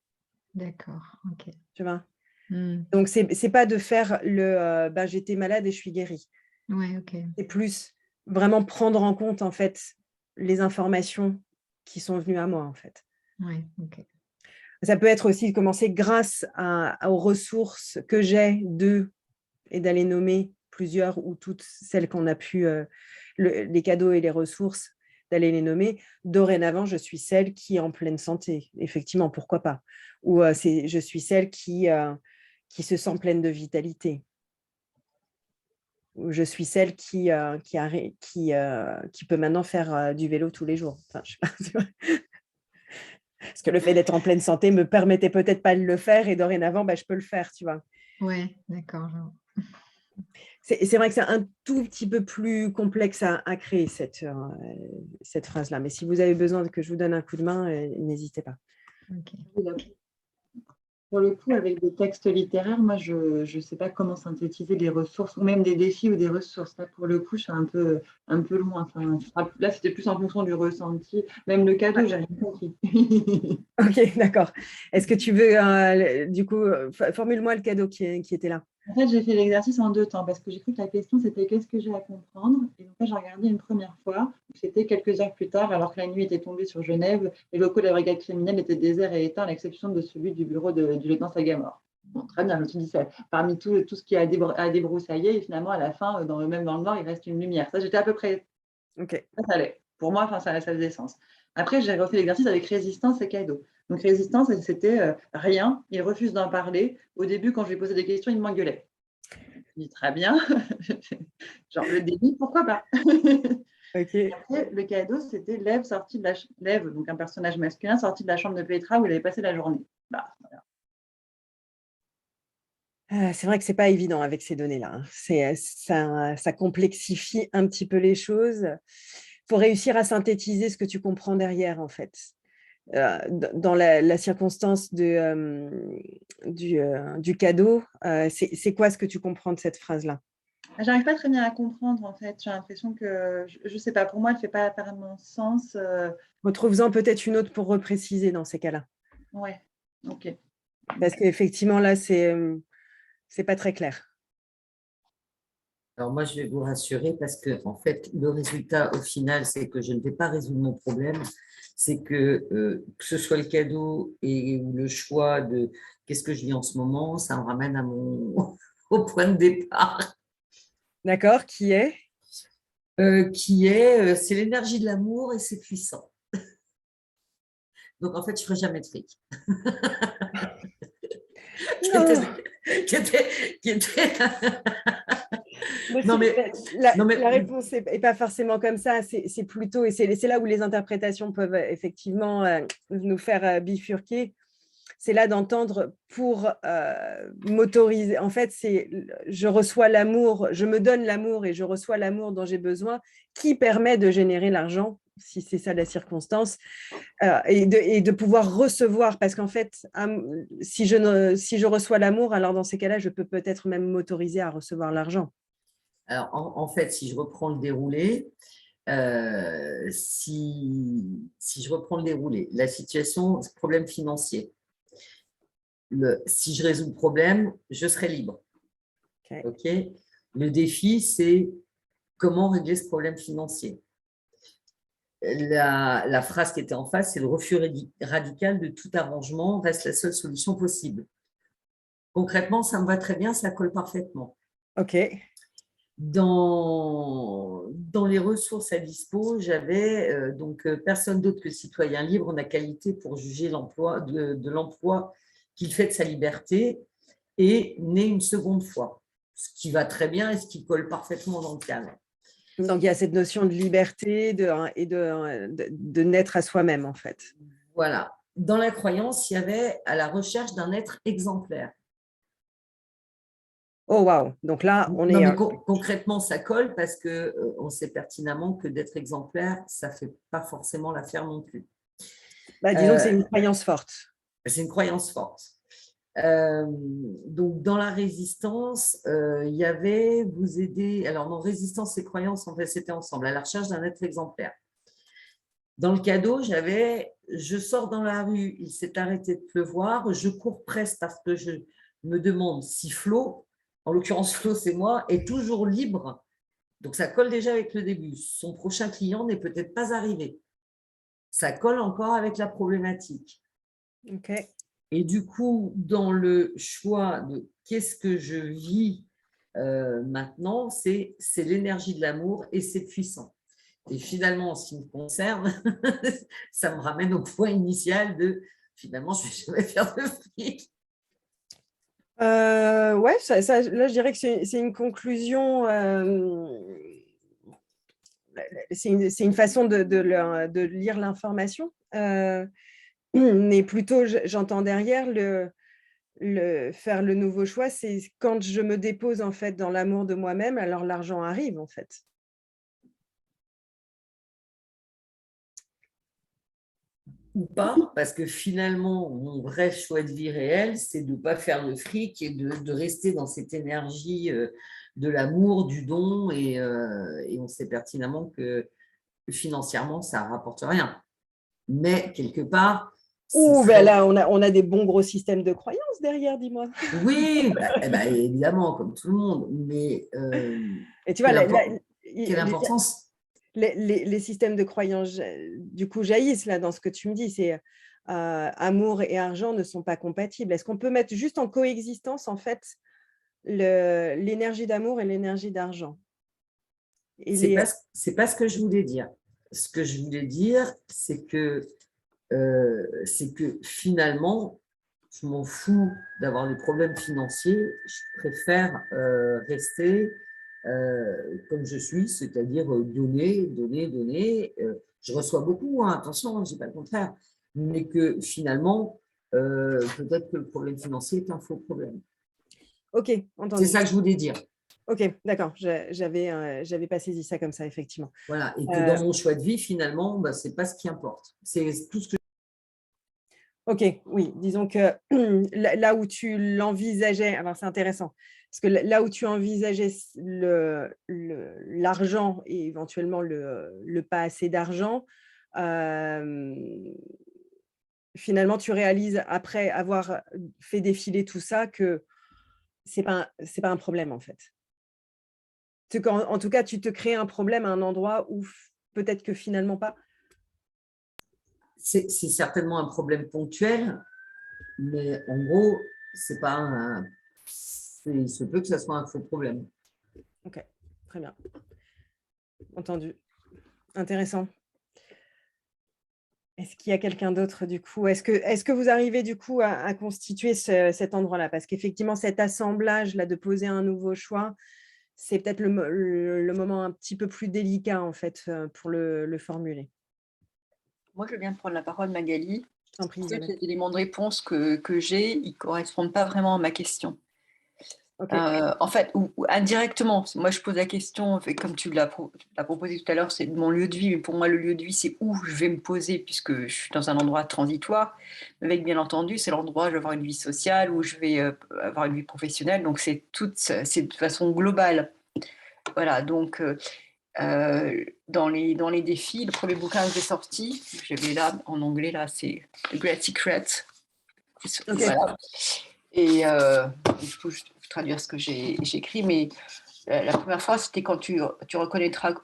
D'accord, ok. Tu vois? Donc, c'est pas de faire le j'étais malade et je suis guérie. Ouais, ok. C'est plus vraiment prendre en compte, en fait, les informations qui sont venues à moi, en fait. Ouais, ok. Ça peut être aussi de commencer grâce aux ressources que j'ai et d'aller nommer plusieurs ou toutes celles qu'on a pu, les cadeaux et les ressources, d'aller les nommer. Dorénavant, je suis celle qui est en pleine santé. Effectivement, pourquoi pas? Ou je suis celle qui se sent pleine de vitalité. Ou je suis celle qui peut maintenant faire du vélo tous les jours. Enfin, je sais pas. Parce que le fait d'être en pleine santé me permettait peut-être pas de le faire, et dorénavant, je peux le faire, tu vois. Ouais, d'accord. C'est vrai que c'est un tout petit peu plus complexe à créer, cette phrase-là. Mais si vous avez besoin que je vous donne un coup de main, n'hésitez pas. Ok. Pour le coup, avec des textes littéraires, moi, je ne sais pas comment synthétiser des ressources, ou même des défis ou des ressources. Là, pour le coup, je suis un peu loin. Enfin, là, c'était plus en fonction du ressenti. Même le cadeau, j'ai rien compris. Ok, d'accord. Est-ce que tu veux, du coup, formule-moi le cadeau qui était là. En fait, j'ai fait l'exercice en 2 temps parce que j'ai cru que la question, c'était qu'est-ce que j'ai à comprendre? Et donc là, j'ai regardé une première fois. C'était quelques heures plus tard, alors que la nuit était tombée sur Genève. Les locaux de la brigade criminelle étaient déserts et éteints, à l'exception de celui du bureau du lieutenant Sagamore. Bon, très bien, je me suis dit, parmi tout ce qui a débroussaillé, et finalement, à la fin, même dans le noir, il reste une lumière. Ça, j'étais à peu près… Ok. Ça allait. Pour moi, ça faisait sens. Après, j'ai refait l'exercice avec résistance et cadeau. Donc, résistance, c'était rien. Il refuse d'en parler. Au début, quand je lui posais des questions, il m'engueulait. Je dis très bien. Genre, le déni, pourquoi pas? Okay. Après, le cadeau, c'était Lève, donc un personnage masculin, sorti de la chambre de Petra où il avait passé la journée. Voilà. C'est vrai que c'est pas évident avec ces données-là. Ça complexifie un petit peu les choses. Il faut réussir à synthétiser ce que tu comprends derrière, en fait. Dans la circonstance du cadeau, c'est quoi ce que tu comprends de cette phrase-là? J'arrive pas très bien à comprendre, en fait. J'ai l'impression que, je ne sais pas, pour moi, elle ne fait pas apparemment sens. Retrouve-en peut-être une autre pour repréciser dans ces cas-là. Ouais, ok. Parce qu'effectivement, là, c'est pas très clair. Alors moi, je vais vous rassurer parce que en fait, le résultat au final, c'est que je ne vais pas résoudre mon problème. C'est que ce soit le cadeau ou le choix de qu'est-ce que je vis en ce moment, ça me ramène à au point de départ. D'accord, qui est c'est l'énergie de l'amour et c'est puissant. Donc en fait, je ne ferai jamais de fric. La réponse n'est pas forcément comme ça, c'est plutôt, et c'est là où les interprétations peuvent effectivement nous faire bifurquer. C'est là d'entendre pour m'autoriser. En fait, je reçois l'amour, je me donne l'amour et je reçois l'amour dont j'ai besoin, qui permet de générer l'argent, si c'est ça la circonstance, et de pouvoir recevoir. Parce qu'en fait, si je reçois l'amour, alors dans ces cas-là, je peux peut-être même m'autoriser à recevoir l'argent. Alors, en fait, si je reprends le déroulé, si je reprends le déroulé, la situation, problème financier. Si je résous le problème, je serai libre. Okay. Le défi, c'est comment régler ce problème financier. La phrase qui était en face, c'est le refus radical de tout arrangement reste la seule solution possible. Concrètement, ça me va très bien, ça colle parfaitement. Ok. Dans les ressources à dispo, j'avais personne d'autre que le citoyen libre en a qualité pour juger de l'emploi qu'il fait de sa liberté et né une seconde fois, ce qui va très bien et ce qui colle parfaitement dans le cadre. Donc, il y a cette notion de liberté et de naître à soi-même, en fait. Voilà. Dans la croyance, il y avait à la recherche d'un être exemplaire. Oh, waouh. Donc là, on Non, est… mais concrètement, ça colle parce qu'on sait pertinemment que d'être exemplaire, ça ne fait pas forcément l'affaire non plus. Bah, disons que c'est une croyance forte. C'est une croyance forte. Donc, dans la résistance, il y avait vous aider. Alors, dans résistance et croyance, en fait, c'était ensemble, à la recherche d'un être exemplaire. Dans le cadeau, j'avais je sors dans la rue, il s'est arrêté de pleuvoir, je cours presque parce que je me demande si Flo, en l'occurrence Flo, c'est moi, est toujours libre. Donc, ça colle déjà avec le début. Son prochain client n'est peut-être pas arrivé. Ça colle encore avec la problématique. Ok. Et du coup, dans le choix de qu'est-ce que je vis maintenant, c'est l'énergie de l'amour et c'est puissant. Et finalement, en ce qui me concerne, ça me ramène au point initial de finalement, je ne vais jamais faire de fric. Ouais, là, je dirais que c'est une conclusion. C'est une façon de lire l'information. Mais plutôt, j'entends derrière faire le nouveau choix, c'est quand je me dépose en fait dans l'amour de moi-même, alors l'argent arrive en fait. Ou pas, parce que finalement, mon vrai choix de vie réel, c'est de ne pas faire le fric et de rester dans cette énergie de l'amour, du don, et on sait pertinemment que financièrement, ça ne rapporte rien. Mais quelque part… Ben là, on a des bons gros systèmes de croyances derrière, dis-moi. Oui, évidemment, comme tout le monde, mais et tu vois, quelle importance les systèmes de croyances, du coup, jaillissent là dans ce que tu me dis, c'est amour et argent ne sont pas compatibles. Est-ce qu'on peut mettre juste en coexistence, en fait, l'énergie d'amour et l'énergie d'argent? C'est pas ce que je voulais dire. Ce que je voulais dire, c'est que finalement, je m'en fous d'avoir des problèmes financiers. Je préfère rester comme je suis, c'est-à-dire donner. Je reçois beaucoup, hein, attention, je ne dis pas le contraire, mais que finalement, peut-être que le problème financier est un faux problème. Ok, entendu. C'est ça que je voulais dire. Ok, d'accord, j'avais pas saisi ça comme ça, effectivement. Voilà, et que dans mon choix de vie, finalement, ce n'est pas ce qui importe. C'est tout ce que… Ok, oui, disons que là où tu l'envisageais, alors c'est intéressant, parce que là où tu envisageais l'argent et éventuellement le pas assez d'argent, finalement, tu réalises après avoir fait défiler tout ça que c'est pas un problème en fait. En tout cas, tu te crées un problème à un endroit où peut-être que finalement pas. C'est certainement un problème ponctuel, mais en gros, c'est pas il se peut que ça soit un faux problème. Ok, très bien. Entendu. Intéressant. Est-ce qu'il y a quelqu'un d'autre du coup? Est-ce que vous arrivez du coup à constituer cet endroit-là? Parce qu'effectivement, cet assemblage-là de poser un nouveau choix, c'est peut-être le moment un petit peu plus délicat en fait pour le formuler. Moi, je viens de prendre la parole, Magali. Les éléments de réponse que j'ai, ils ne correspondent pas vraiment à ma question. Okay. En fait, ou indirectement, moi je pose la question, comme tu l'as proposé tout à l'heure, c'est mon lieu de vie, mais pour moi le lieu de vie c'est où je vais me poser puisque je suis dans un endroit transitoire, avec bien entendu c'est l'endroit où je vais avoir une vie sociale, où je vais avoir une vie professionnelle, donc c'est de façon globale. Voilà, donc dans les défis, le premier bouquin que j'ai sorti, j'avais là en anglais, là c'est The Great Secret. Okay. Voilà. Et il faut traduire ce que j'ai écrit, mais la première phrase, c'était quand tu reconnaîtras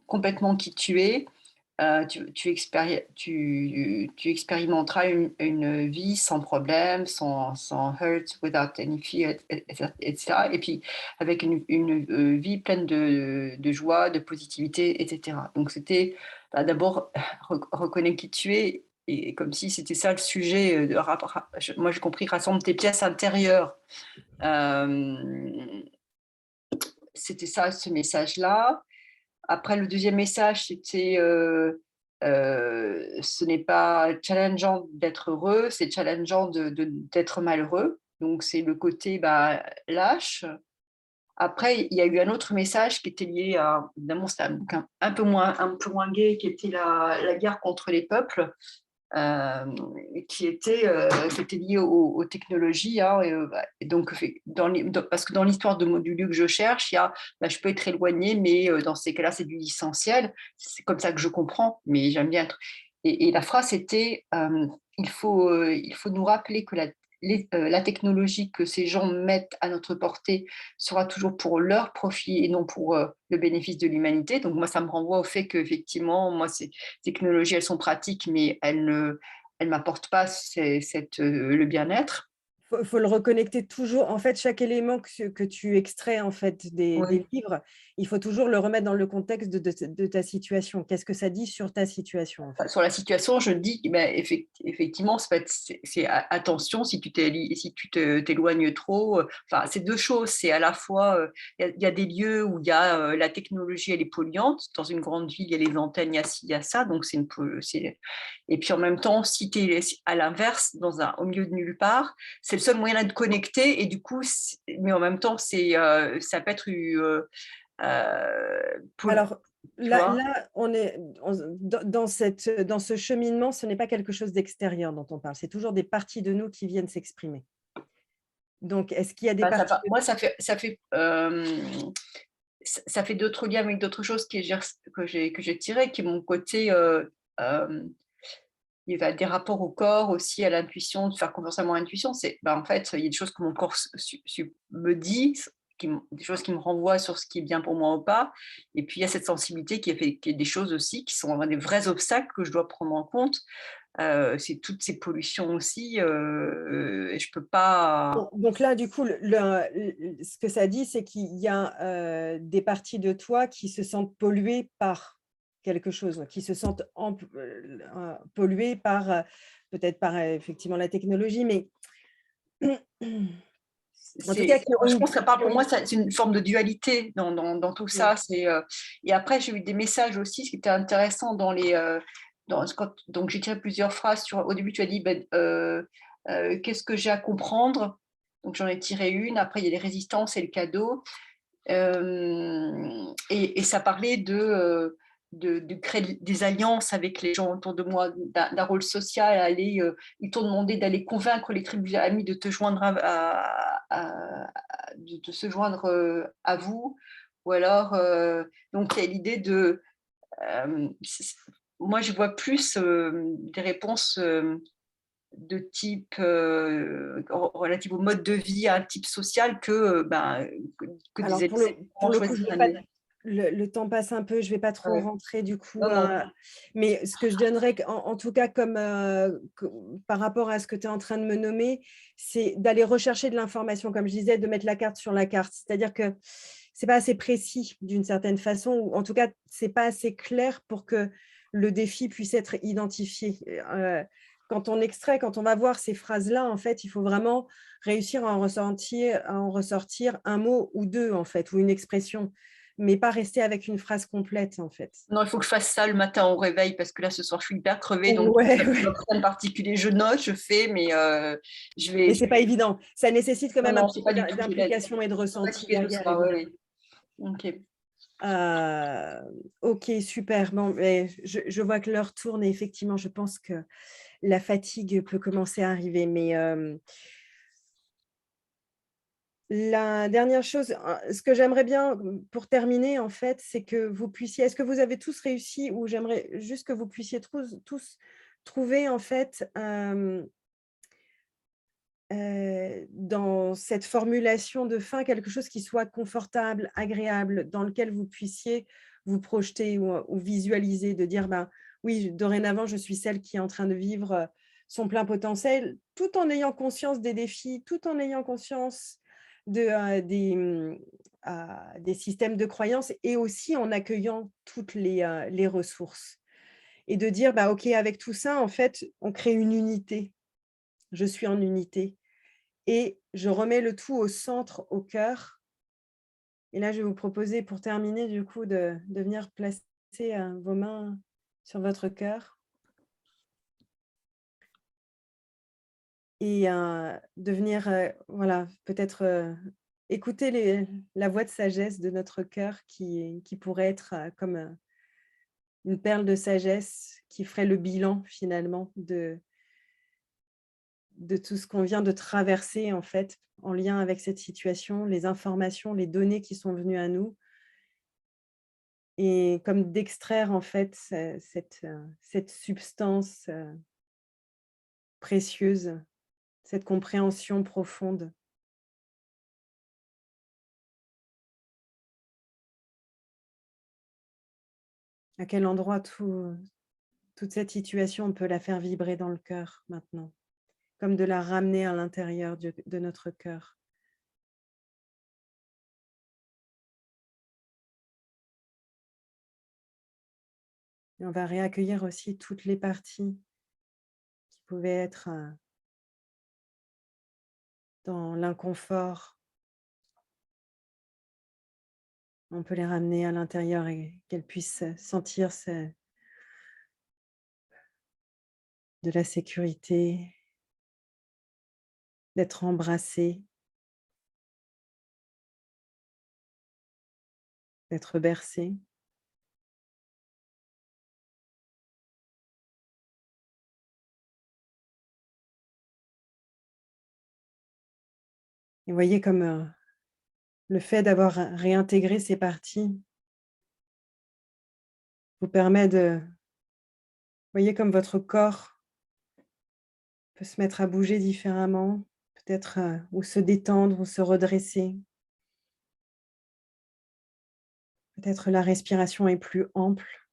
complètement qui tu es, tu expérimenteras une vie sans problème, sans hurt, without any fear, etc. Et puis avec une vie pleine de joie, de positivité, etc. Donc c'était d'abord reconnais qui tu es, et comme si c'était ça le sujet de moi j'ai compris, rassemble tes pièces intérieures. C'était ça, ce message-là. Après, le deuxième message, c'était ce n'est pas challengeant d'être heureux, c'est challengeant d'être malheureux. Donc, c'est le côté lâche. Après, il y a eu un autre message qui était lié à, évidemment, c'était un bouquin un peu moins gai, qui était la guerre contre les peuples, qui était lié aux technologies. Hein, et donc, parce que dans l'histoire du lieu que je cherche, il y a, je peux être éloignée, mais dans ces cas-là, c'est du distanciel. C'est comme ça que je comprends, mais j'aime bien être. Et la phrase était il faut nous rappeler que la technologie que ces gens mettent à notre portée sera toujours pour leur profit et non pour le bénéfice de l'humanité. Donc moi, ça me renvoie au fait qu'effectivement, moi, ces technologies, elles sont pratiques, mais elles ne m'apportent pas le bien-être. Faut le reconnecter toujours. En fait, chaque élément que tu extrais en fait des livres, il faut toujours le remettre dans le contexte de ta situation. Qu'est-ce que ça dit sur ta situation en fait? Sur la situation, je dis effectivement, c'est attention si tu t'éloignes trop. Enfin, c'est deux choses. C'est à la fois, il y a des lieux où il y a la technologie, elle est polluante. Dans une grande ville, il y a les antennes, il y a ci, il y a ça. Donc, et puis en même temps, si tu es à l'inverse, au milieu de nulle part, c'est le seul moyen de connecter. Et du coup, mais en même temps, ça peut être alors là, on est dans ce cheminement, ce n'est pas quelque chose d'extérieur dont on parle. C'est toujours des parties de nous qui viennent s'exprimer. Donc, est-ce qu'il y a des parties moi, ça fait d'autres liens avec d'autres choses que j'ai tirées, qui est mon côté, il va des rapports au corps aussi, à l'intuition, de faire confiance à mon intuition. En fait, il y a des choses que mon corps me dit, des choses qui me renvoient sur ce qui est bien pour moi ou pas. Et puis, il y a cette sensibilité qui est des choses aussi qui sont des vrais obstacles que je dois prendre en compte. C'est toutes ces pollutions aussi, et je peux pas. Donc là, du coup, ce que ça dit, c'est qu'il y a des parties de toi qui se sentent polluées par quelque chose, qui se sentent polluées par, peut-être par effectivement la technologie, mais en tout cas, je pense que pour moi, c'est une forme de dualité dans tout ça. Et après, j'ai eu des messages aussi, ce qui était intéressant donc j'ai tiré plusieurs phrases. Au début, tu as dit qu'est-ce que j'ai à comprendre. Donc j'en ai tiré une. Après, il y a les résistances et le cadeau. Et ça parlait de créer des alliances avec les gens autour de moi, d'un rôle social, ils t'ont demandé d'aller convaincre les tribus amies de te joindre de se joindre à vous, ou alors donc il y a l'idée de moi je vois plus des réponses de type relative au mode de vie, à un type social que alors, des pour le coup, le temps passe un peu, je ne vais pas trop rentrer du coup. Mais ce que je donnerais, en tout cas, comme par rapport à ce que tu es en train de me nommer, c'est d'aller rechercher de l'information, comme je disais, de mettre la carte sur la carte. C'est-à-dire que ce n'est pas assez précis d'une certaine façon, ou en tout cas, ce n'est pas assez clair pour que le défi puisse être identifié. Quand on va voir ces phrases-là, en fait, il faut vraiment réussir à en ressortir un mot ou deux, en fait, ou une expression, mais pas rester avec une phrase complète, en fait. Non, il faut que je fasse ça le matin au réveil, parce que là, ce soir, je suis hyper crevée, donc en particulier, je note, je fais, mais je vais... Mais ce n'est pas évident. Ça nécessite quand même un petit peu d'implication et de ressenti. Ok, super. Bon, je vois que l'heure tourne et effectivement, je pense que la fatigue peut commencer à arriver. Mais la dernière chose, ce que j'aimerais bien pour terminer, en fait, c'est que vous puissiez, est-ce que vous avez tous réussi, ou j'aimerais juste que vous puissiez tous trouver, en fait, dans cette formulation de fin, quelque chose qui soit confortable, agréable, dans lequel vous puissiez vous projeter ou visualiser, de dire, oui, dorénavant, je suis celle qui est en train de vivre son plein potentiel, tout en ayant conscience des défis, tout en ayant conscience des systèmes de croyances, et aussi en accueillant toutes les ressources. Et de dire, OK, avec tout ça, en fait, on crée une unité. Je suis en unité. Et je remets le tout au centre, au cœur. Et là, je vais vous proposer, pour terminer, du coup, de venir placer vos mains sur votre cœur. et de venir, voilà, peut-être écouter la voix de sagesse de notre cœur qui pourrait être comme une perle de sagesse qui ferait le bilan finalement de tout ce qu'on vient de traverser en fait, en lien avec cette situation, les informations, les données qui sont venues à nous et comme d'extraire en fait cette substance précieuse, cette compréhension profonde. À quel endroit toute cette situation, on peut la faire vibrer dans le cœur maintenant, comme de la ramener à l'intérieur de notre cœur. Et on va réaccueillir aussi toutes les parties qui pouvaient être dans l'inconfort. On peut les ramener à l'intérieur et qu'elles puissent sentir de la sécurité, d'être embrassées, d'être bercées. Et voyez comme le fait d'avoir réintégré ces parties vous permet de... Voyez comme votre corps peut se mettre à bouger différemment, peut-être ou se détendre ou se redresser. Peut-être la respiration est plus ample.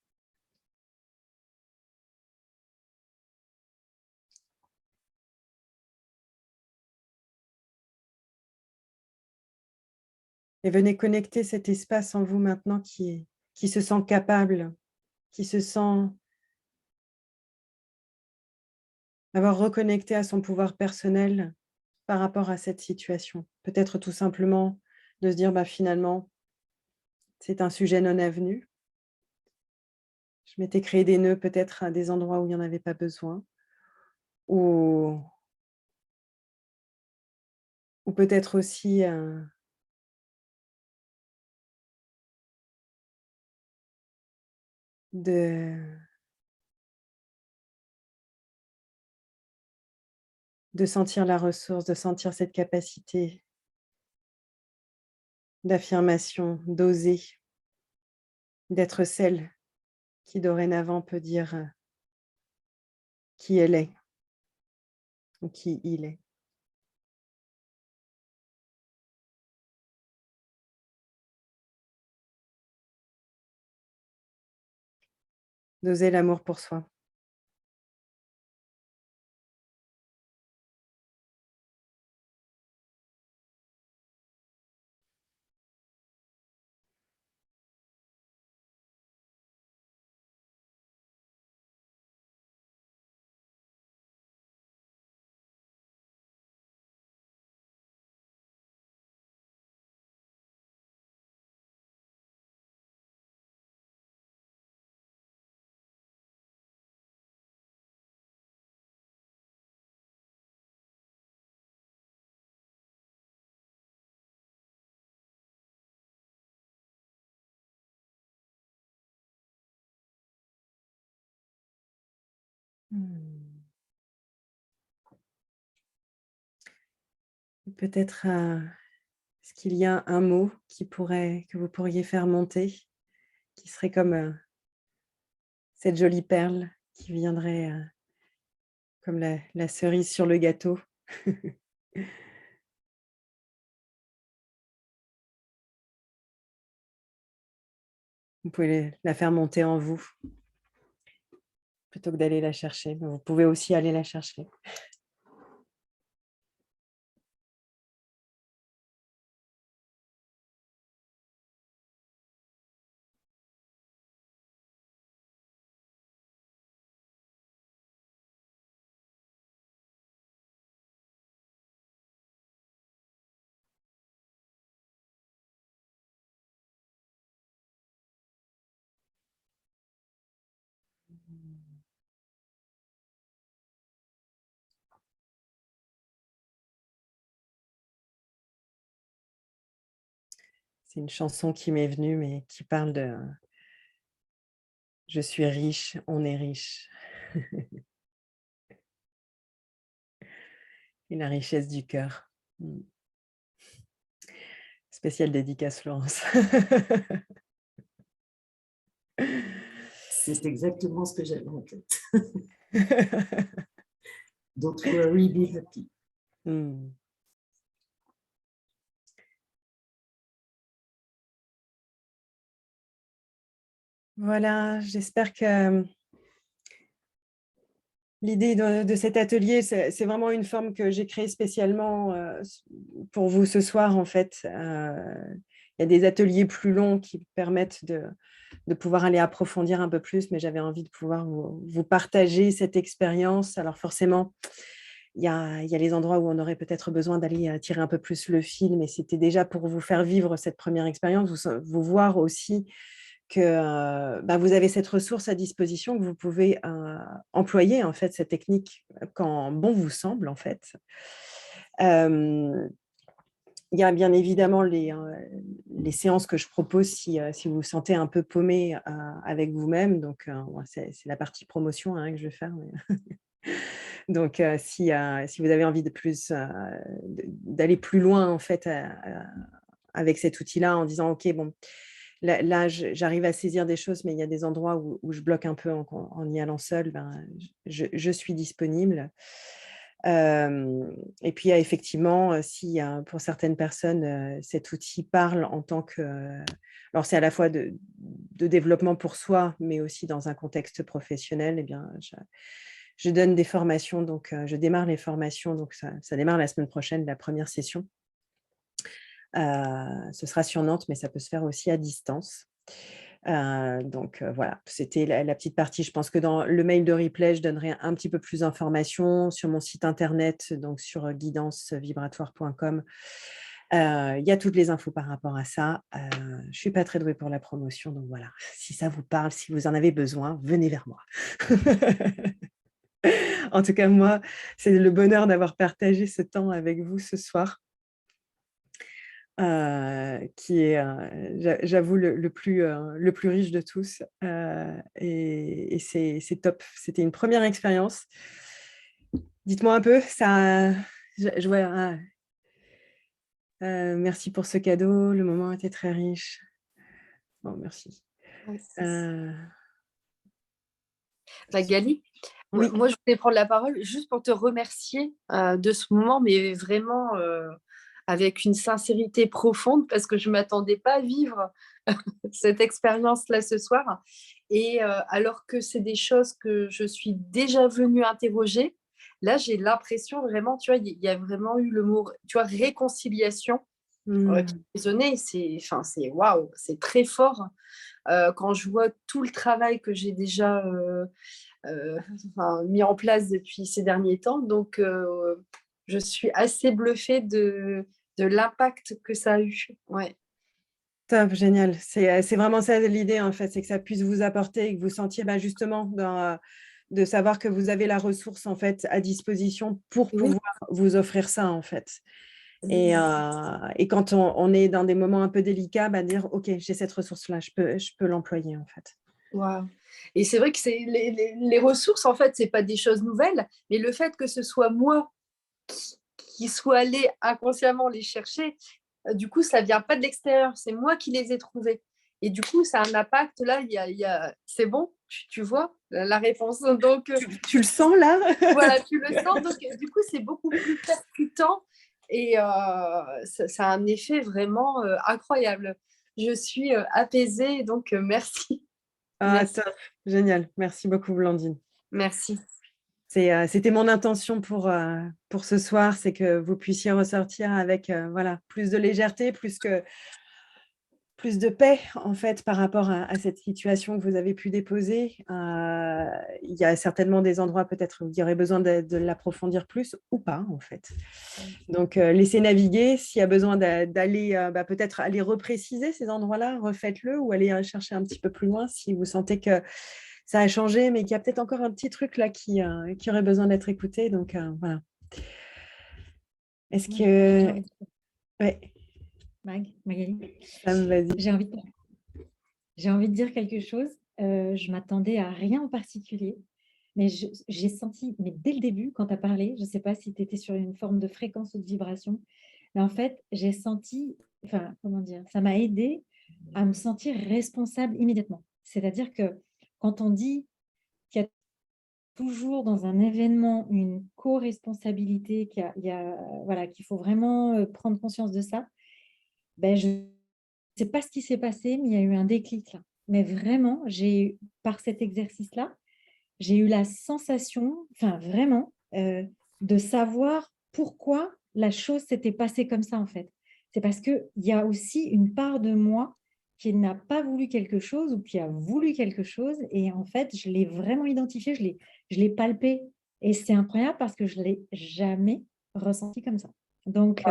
Et venez connecter cet espace en vous maintenant qui se sent capable, qui se sent avoir reconnecté à son pouvoir personnel par rapport à cette situation. Peut-être tout simplement de se dire bah, finalement, c'est un sujet non avenu. Je m'étais créé des nœuds peut-être à des endroits où il n'y en avait pas besoin. Ou peut-être aussi de sentir la ressource, de sentir cette capacité d'affirmation, d'oser, d'être celle qui dorénavant peut dire qui elle est ou qui il est. D'oser l'amour pour soi. Peut-être est-ce qu'il y a un mot que vous pourriez faire monter, qui serait comme cette jolie perle qui viendrait comme la cerise sur le gâteau. Vous pouvez la faire monter en vous plutôt que d'aller la chercher. Vous pouvez aussi aller la chercher. C'est une chanson qui m'est venue, mais qui parle de « Je suis riche, on est riche ». Et la richesse du cœur. Spéciale dédicace, Florence. C'est exactement ce que j'avais en tête. Don't worry, be happy. Voilà, j'espère que l'idée de cet atelier, c'est vraiment une forme que j'ai créée spécialement pour vous ce soir, en fait. Il y a des ateliers plus longs qui permettent de pouvoir aller approfondir un peu plus, mais j'avais envie de pouvoir vous partager cette expérience. Alors forcément, il y a les endroits où on aurait peut-être besoin d'aller tirer un peu plus le fil, mais c'était déjà pour vous faire vivre cette première expérience, vous voir aussi que vous avez cette ressource à disposition, que vous pouvez employer en fait cette technique quand bon vous semble en fait. Il y a bien évidemment les séances que je propose si vous vous sentez un peu paumé avec vous-même. Donc, c'est la partie promotion que je vais faire. Donc, si vous avez envie d'aller plus loin en fait avec cet outil-là en disant « Ok, bon, là j'arrive à saisir des choses, mais il y a des endroits où je bloque un peu en y allant seule, je suis disponible. » Et puis, il y a effectivement, si pour certaines personnes, cet outil parle en tant que… alors, c'est à la fois de développement pour soi, mais aussi dans un contexte professionnel, eh bien, je donne des formations, donc je démarre les formations, donc ça démarre la semaine prochaine, la première session. Ce sera sur Nantes, mais ça peut se faire aussi à distance. Donc voilà, c'était la petite partie. Je pense que dans le mail de replay, je donnerai un petit peu plus d'informations sur mon site internet, donc sur guidancevibratoire.com. Il y a toutes les infos par rapport à ça. Je ne suis pas très douée pour la promotion, donc voilà, si ça vous parle, si vous en avez besoin, venez vers moi. En tout cas, moi, c'est le bonheur d'avoir partagé ce temps avec vous ce soir. Qui est, j'avoue, le plus riche de tous. Et c'est top. C'était une première expérience. Dites-moi un peu, je vois, merci pour ce cadeau. Le moment était très riche. Bon, merci. Gali, oui. Moi, je voulais prendre la parole juste pour te remercier de ce moment, mais vraiment avec une sincérité profonde, parce que je ne m'attendais pas à vivre cette expérience-là ce soir. Et alors que c'est des choses que je suis déjà venue interroger, là, j'ai l'impression vraiment, tu vois, il y a vraiment eu le mot, tu vois, réconciliation qui résonnait. C'est waouh, c'est très fort. Quand je vois tout le travail que j'ai déjà mis en place depuis ces derniers temps. Donc, je suis assez bluffée de l'impact que ça a eu. Ouais. Top, génial. C'est vraiment ça l'idée, en fait, c'est que ça puisse vous apporter et que vous sentiez justement de savoir que vous avez la ressource en fait, à disposition pour pouvoir vous offrir ça, en fait. Et quand on est dans des moments un peu délicats, dire « Ok, j'ai cette ressource-là, je peux l'employer, en fait. » Wow. Et c'est vrai que les ressources, en fait, ce n'est pas des choses nouvelles, mais le fait que ce soit moi qui soit allée inconsciemment les chercher, du coup, ça ne vient pas de l'extérieur, c'est moi qui les ai trouvées. Et du coup, ça a un impact, là, c'est bon, tu vois la réponse. Donc, tu le sens, là? Voilà, tu le sens, donc du coup, c'est beaucoup plus percutant et ça a un effet vraiment incroyable. Je suis apaisée, donc merci. Merci. Top, génial. Merci beaucoup, Blandine. Merci. C'était mon intention pour ce soir, c'est que vous puissiez ressortir avec plus de légèreté, plus de paix en fait par rapport à cette situation que vous avez pu déposer. Il y a certainement des endroits peut-être où il y aurait besoin de l'approfondir plus ou pas en fait. Donc laissez naviguer. S'il y a besoin d'aller peut-être aller repréciser ces endroits-là, refaites-le ou aller chercher un petit peu plus loin si vous sentez que ça a changé, mais qu'il y a peut-être encore un petit truc là qui aurait besoin d'être écouté. Donc voilà. Est-ce que… Ouais. Magali. Vas-y. J'ai envie de dire quelque chose. Je m'attendais à rien en particulier, mais j'ai senti, mais dès le début, quand tu as parlé, je ne sais pas si tu étais sur une forme de fréquence ou de vibration, mais en fait, j'ai senti, enfin, comment dire, ça m'a aidé à me sentir responsable immédiatement. C'est-à-dire que quand on dit qu'il y a toujours dans un événement une co-responsabilité, voilà, qu'il faut vraiment prendre conscience de ça, ben, je ne sais pas ce qui s'est passé, mais il y a eu un déclic là. Mais vraiment, par cet exercice-là, j'ai eu la sensation, enfin vraiment, de savoir pourquoi la chose s'était passée comme ça en fait. C'est parce qu'il y a aussi une part de moi qui n'a pas voulu quelque chose ou qui a voulu quelque chose et en fait, je l'ai vraiment identifié, je l'ai palpé et c'est incroyable parce que je ne l'ai jamais ressenti comme ça. Donc,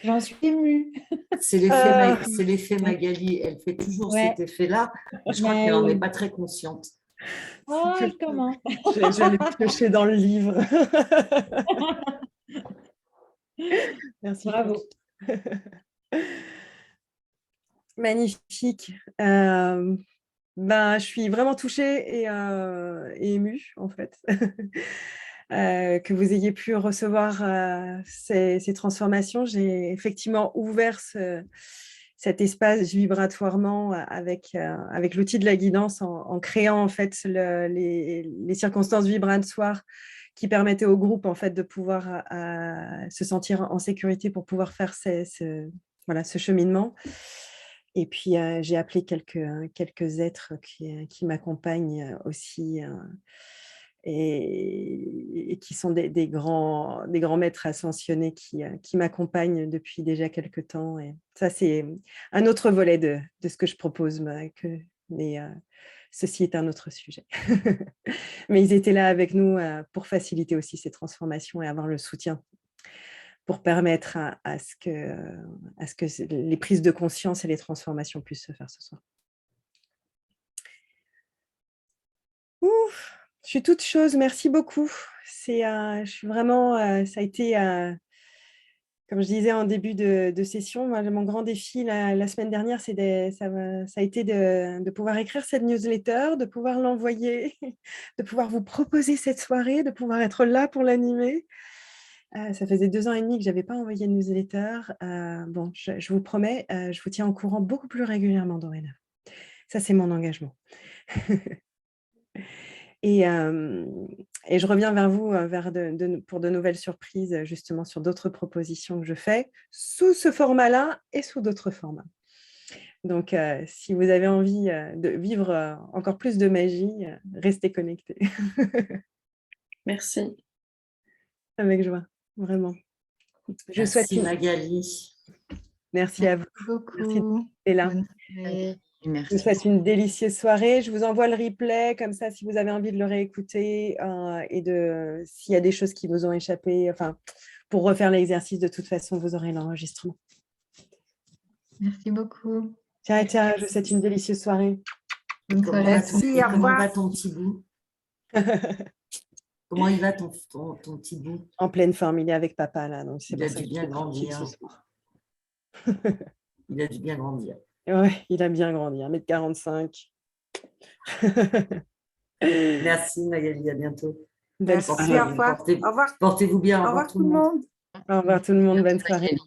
j'en suis émue. C'est l'effet Magali, elle fait toujours cet effet-là. Je crois qu'elle n'en est pas très consciente. Oh, comment? Je l'ai pioché dans le livre. Merci. Bravo. Magnifique. Je suis vraiment touchée et émue, en fait, que vous ayez pu recevoir ces transformations. J'ai effectivement ouvert cet espace vibratoirement avec l'outil de la guidance en créant en fait les circonstances vibratoires qui permettaient au groupe en fait de pouvoir se sentir en sécurité pour pouvoir faire ce cheminement. Et puis, j'ai appelé quelques êtres qui m'accompagnent aussi et qui sont des grands maîtres ascensionnés qui m'accompagnent depuis déjà quelques temps. Et ça, c'est un autre volet de ce que je propose, mais ceci est un autre sujet. Mais ils étaient là avec nous pour faciliter aussi ces transformations et avoir le soutien pour permettre à ce que les prises de conscience et les transformations puissent se faire ce soir. Ouf, je suis toute chose, merci beaucoup. Je suis vraiment, ça a été, comme je disais en début de session, mon grand défi la semaine dernière, ça a été de pouvoir écrire cette newsletter, de pouvoir l'envoyer, de pouvoir vous proposer cette soirée, de pouvoir être là pour l'animer. Ça faisait 2 ans et demi que je n'avais pas envoyé de newsletter. Je vous promets, je vous tiens au courant beaucoup plus régulièrement dorénavant. Ça, c'est mon engagement. Et je reviens vers vous pour de nouvelles surprises, justement, sur d'autres propositions que je fais, sous ce format-là et sous d'autres formats. Donc, si vous avez envie de vivre encore plus de magie, restez connectés. Merci. Avec joie. Vraiment. Merci Magali. Merci à vous. Merci beaucoup. Et là. Merci. Je vous souhaite une délicieuse soirée. Je vous envoie le replay, comme ça, si vous avez envie de le réécouter et s'il y a des choses qui vous ont échappé, pour refaire l'exercice, de toute façon, vous aurez l'enregistrement. Merci beaucoup. Ciao, ciao. Je vous souhaite une délicieuse soirée. Bonne soirée. Merci, au Comment revoir. va ton petit bout? Comment il va ton petit bout? En pleine forme, il est avec papa là. Donc il a dû bien grandir. Il a dû bien grandir. Ouais, il a bien grandi, 1m45. Merci Magali, à bientôt. Merci, au revoir. Portez-vous bien. Au revoir tout le monde. Au revoir tout le monde, bonne soirée.